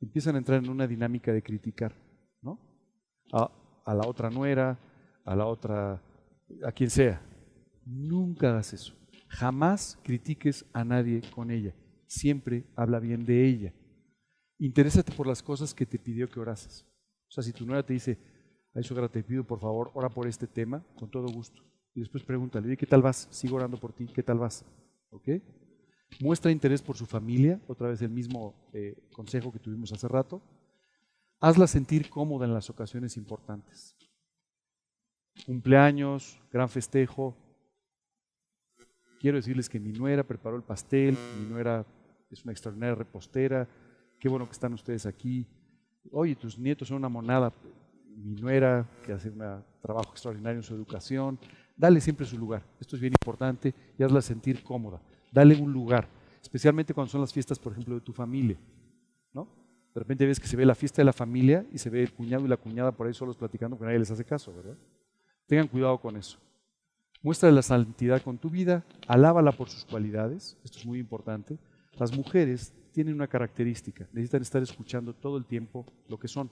empiezan a entrar en una dinámica de criticar, ¿no? A la otra nuera, a la otra, a quien sea. Nunca hagas eso. Jamás critiques a nadie con ella. Siempre habla bien de ella. Interésate por las cosas que te pidió que orases. O sea, si tu nuera te dice, ay, suegra, te pido por favor, ora por este tema, con todo gusto. Y después pregúntale, ¿qué tal vas? Sigo orando por ti, ¿qué tal vas? ¿Ok? Muestra interés por su familia, otra vez el mismo consejo que tuvimos hace rato. Hazla sentir cómoda en las ocasiones importantes. Cumpleaños, gran festejo. Quiero decirles que mi nuera preparó el pastel, mi nuera es una extraordinaria repostera, qué bueno que están ustedes aquí. Oye, tus nietos son una monada. Mi nuera, que hace un trabajo extraordinario en su educación, dale siempre su lugar. Esto es bien importante y hazla sentir cómoda. Dale un lugar, especialmente cuando son las fiestas, por ejemplo, de tu familia, ¿no? De repente ves que se ve la fiesta de la familia y se ve el cuñado y la cuñada por ahí solos platicando que nadie les hace caso, ¿verdad? Tengan cuidado con eso. Muéstrale la santidad con tu vida, alábala por sus cualidades, esto es muy importante. Las mujeres tienen una característica, necesitan estar escuchando todo el tiempo lo que son.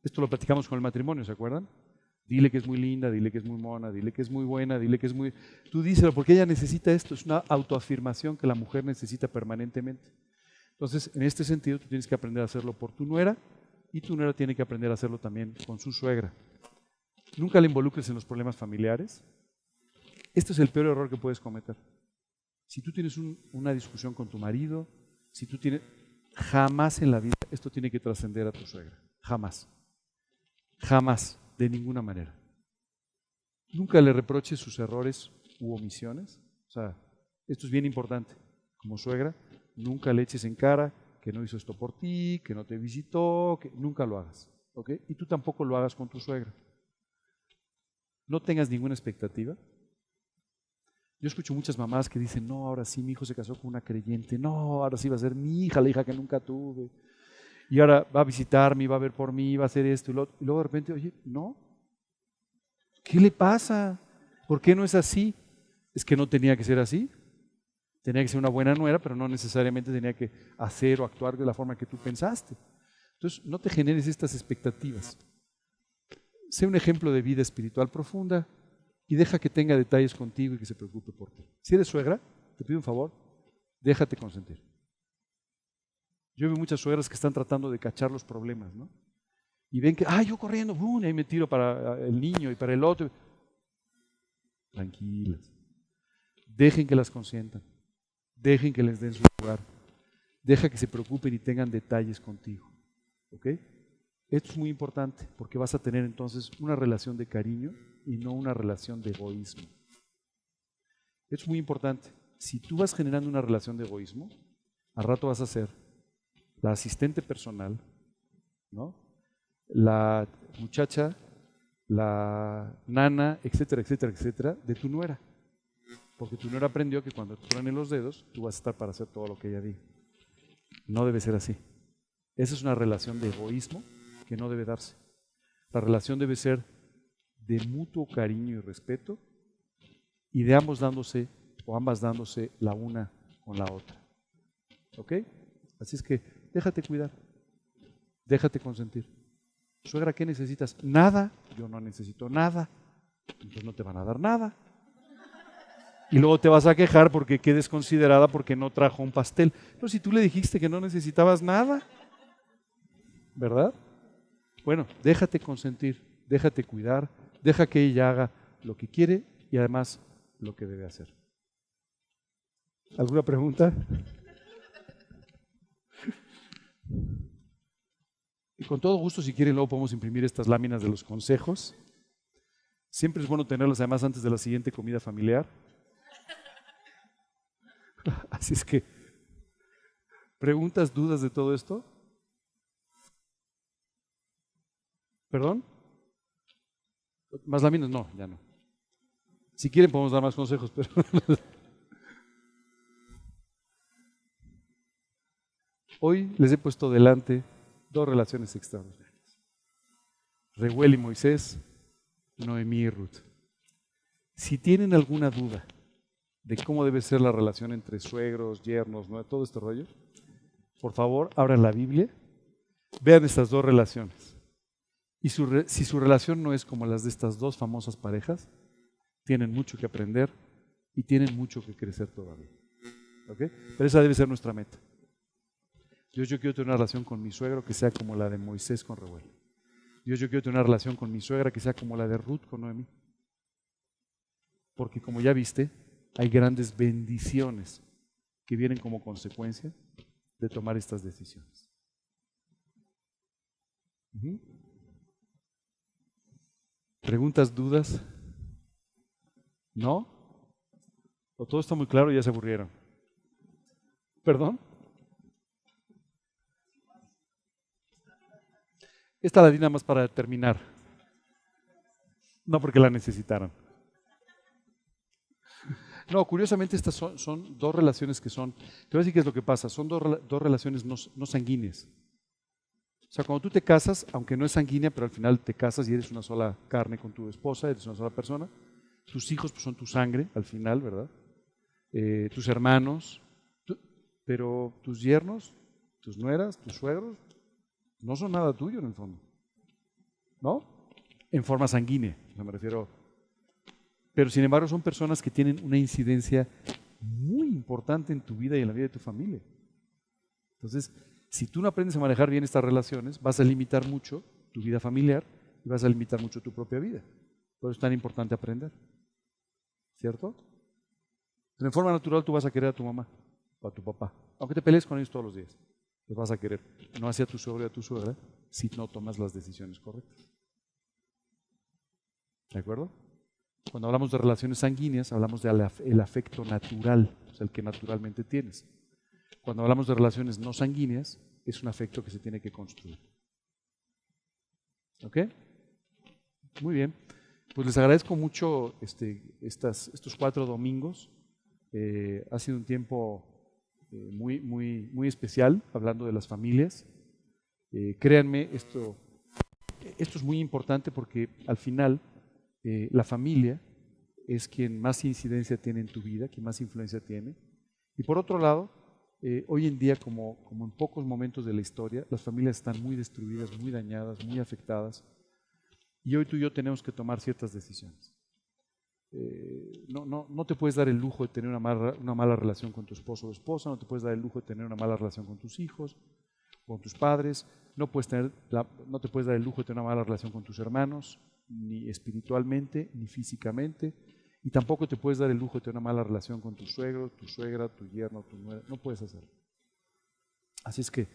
Esto lo platicamos con el matrimonio, ¿se acuerdan? Dile que es muy linda, dile que es muy mona, dile que es muy buena, dile que es muy... Tú díselo, porque ella necesita esto, es una autoafirmación que la mujer necesita permanentemente. Entonces, en este sentido, tú tienes que aprender a hacerlo por tu nuera y tu nuera tiene que aprender a hacerlo también con su suegra. Nunca le involucres en los problemas familiares. Este es el peor error que puedes cometer. Si tú tienes una discusión con tu marido, si tú tienes... Jamás en la vida esto tiene que trascender a tu suegra. Jamás. Jamás. De ninguna manera. Nunca le reproches sus errores u omisiones. O sea, esto es bien importante. Como suegra, nunca le eches en cara que no hizo esto por ti, que no te visitó, que nunca lo hagas. ¿Ok? Y tú tampoco lo hagas con tu suegra. No tengas ninguna expectativa. Yo escucho muchas mamás que dicen, no, ahora sí mi hijo se casó con una creyente, no, ahora sí va a ser mi hija, la hija que nunca tuve. Y ahora va a visitarme, va a ver por mí, va a hacer esto y lo otro. Y luego de repente, oye, no, ¿qué le pasa? ¿Por qué no es así? Es que no tenía que ser así. Tenía que ser una buena nuera, pero no necesariamente tenía que hacer o actuar de la forma que tú pensaste. Entonces, no te generes estas expectativas. Sé un ejemplo de vida espiritual profunda y deja que tenga detalles contigo y que se preocupe por ti. Si eres suegra, te pido un favor, déjate consentir. Yo veo muchas suegras que están tratando de cachar los problemas, ¿no? Y ven que, yo corriendo, ¡bum! Y ahí me tiro para el niño y para el otro. Tranquilas. Dejen que las consientan. Dejen que les den su lugar. Deja que se preocupen y tengan detalles contigo. ¿Ok? Esto es muy importante porque vas a tener entonces una relación de cariño y no una relación de egoísmo. Esto es muy importante. Si tú vas generando una relación de egoísmo, al rato vas a ser la asistente personal, ¿no? La muchacha, la nana, etcétera, etcétera, etcétera, de tu nuera. Porque tu nuera aprendió que cuando te truenen los dedos, tú vas a estar para hacer todo lo que ella diga. No debe ser así. Esa es una relación de egoísmo que no debe darse. La relación debe ser de mutuo cariño y respeto y de ambos dándose o ambas dándose la una con la otra. ¿Ok? Así es que déjate cuidar, déjate consentir. Suegra, ¿qué necesitas? Nada, yo no necesito nada, entonces no te van a dar nada. Y luego te vas a quejar porque quedes considerada porque no trajo un pastel. Pero si tú le dijiste que no necesitabas nada, ¿verdad? Bueno, déjate consentir, déjate cuidar, deja que ella haga lo que quiere y además lo que debe hacer. ¿Alguna pregunta? Y con todo gusto, si quieren, luego podemos imprimir estas láminas de los consejos. Siempre es bueno tenerlas además antes de la siguiente comida familiar. Así es que, ¿preguntas, dudas de todo esto? ¿Perdón? ¿Más láminas? No, ya no. Si quieren podemos dar más consejos, pero... Hoy les he puesto delante dos relaciones extraordinarias. Reuel y Moisés, Noemí y Ruth. Si tienen alguna duda de cómo debe ser la relación entre suegros, yernos, ¿no? Todo este rollo, por favor, abran la Biblia, vean estas dos relaciones. Y si su relación no es como las de estas dos famosas parejas, tienen mucho que aprender y tienen mucho que crecer todavía. ¿Ok? Pero esa debe ser nuestra meta. Yo quiero tener una relación con mi suegro que sea como la de Moisés con Reuel. Yo quiero tener una relación con mi suegra que sea como la de Ruth con Noemí. Porque como ya viste, hay grandes bendiciones que vienen como consecuencia de tomar estas decisiones. ¿Preguntas, dudas? ¿No? ¿O todo está muy claro y ya se aburrieron? ¿Perdón? Esta la di nada más para terminar. No porque la necesitaron. No, curiosamente estas son dos relaciones que son, te voy a decir qué es lo que pasa, son dos relaciones no sanguíneas. O sea, cuando tú te casas, aunque no es sanguínea, pero al final te casas y eres una sola carne con tu esposa, eres una sola persona, tus hijos pues, son tu sangre al final, ¿verdad? Tus hermanos, pero tus yernos, tus nueras, tus suegros, no son nada tuyo en el fondo, ¿no? En forma sanguínea, me refiero. Pero sin embargo son personas que tienen una incidencia muy importante en tu vida y en la vida de tu familia. Entonces, si tú no aprendes a manejar bien estas relaciones, vas a limitar mucho tu vida familiar y vas a limitar mucho tu propia vida. Por eso es tan importante aprender. ¿Cierto? En forma natural tú vas a querer a tu mamá o a tu papá, aunque te pelees con ellos todos los días. Los vas a querer, no hacia tu suegro y a tu suegra, si no tomas las decisiones correctas. ¿De acuerdo? Cuando hablamos de relaciones sanguíneas, hablamos del afecto natural, o sea, el que naturalmente tienes. Cuando hablamos de relaciones no sanguíneas, es un afecto que se tiene que construir. ¿Ok? Muy bien. Pues les agradezco mucho estos 4 domingos. Ha sido un tiempo muy especial hablando de las familias. Créanme, esto es muy importante porque al final la familia es quien más incidencia tiene en tu vida, quien más influencia tiene. Y por otro lado, hoy en día, como en pocos momentos de la historia, las familias están muy destruidas, muy dañadas, muy afectadas. Y hoy tú y yo tenemos que tomar ciertas decisiones. No te puedes dar el lujo de tener una mala relación con tu esposo o esposa, no te puedes dar el lujo de tener una mala relación con tus hijos, con tus padres, no te puedes dar el lujo de tener una mala relación con tus hermanos, ni espiritualmente, ni físicamente, y tampoco te puedes dar el lujo de tener una mala relación con tu suegro, tu suegra, tu yerno, tu nuera, no puedes hacerlo. Así es que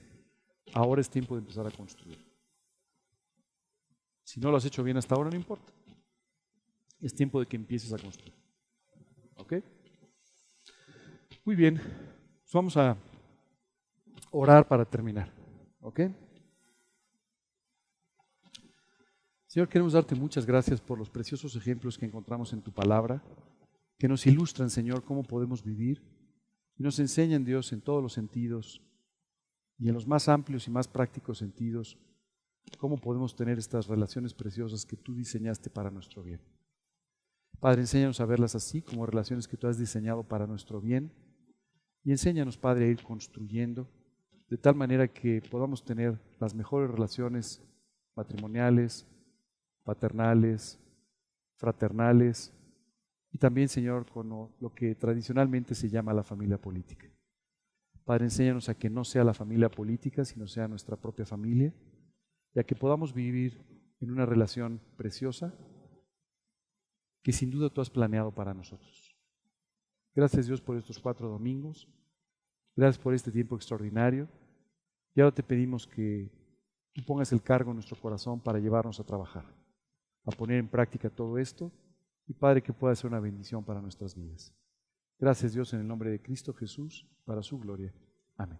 ahora es tiempo de empezar a construir. Si no lo has hecho bien hasta ahora, no importa. Es tiempo de que empieces a construir. ¿Ok? Muy bien. Pues vamos a orar para terminar. ¿Ok? Señor, queremos darte muchas gracias por los preciosos ejemplos que encontramos en tu palabra, que nos ilustran, Señor, cómo podemos vivir y nos enseñan, Dios, en todos los sentidos y en los más amplios y más prácticos sentidos, cómo podemos tener estas relaciones preciosas que tú diseñaste para nuestro bien. Padre, enséñanos a verlas así, como relaciones que tú has diseñado para nuestro bien, y enséñanos, Padre, a ir construyendo de tal manera que podamos tener las mejores relaciones matrimoniales, paternales, fraternales, y también, Señor, con lo que tradicionalmente se llama la familia política. Padre, enséñanos a que no sea la familia política, sino sea nuestra propia familia, y a que podamos vivir en una relación preciosa que sin duda tú has planeado para nosotros. Gracias, Dios, por estos 4 domingos. Gracias por este tiempo extraordinario. Y ahora te pedimos que tú pongas el cargo en nuestro corazón para llevarnos a trabajar, a poner en práctica todo esto, y Padre, que pueda ser una bendición para nuestras vidas. Gracias, Dios, en el nombre de Cristo Jesús, para su gloria. Amén.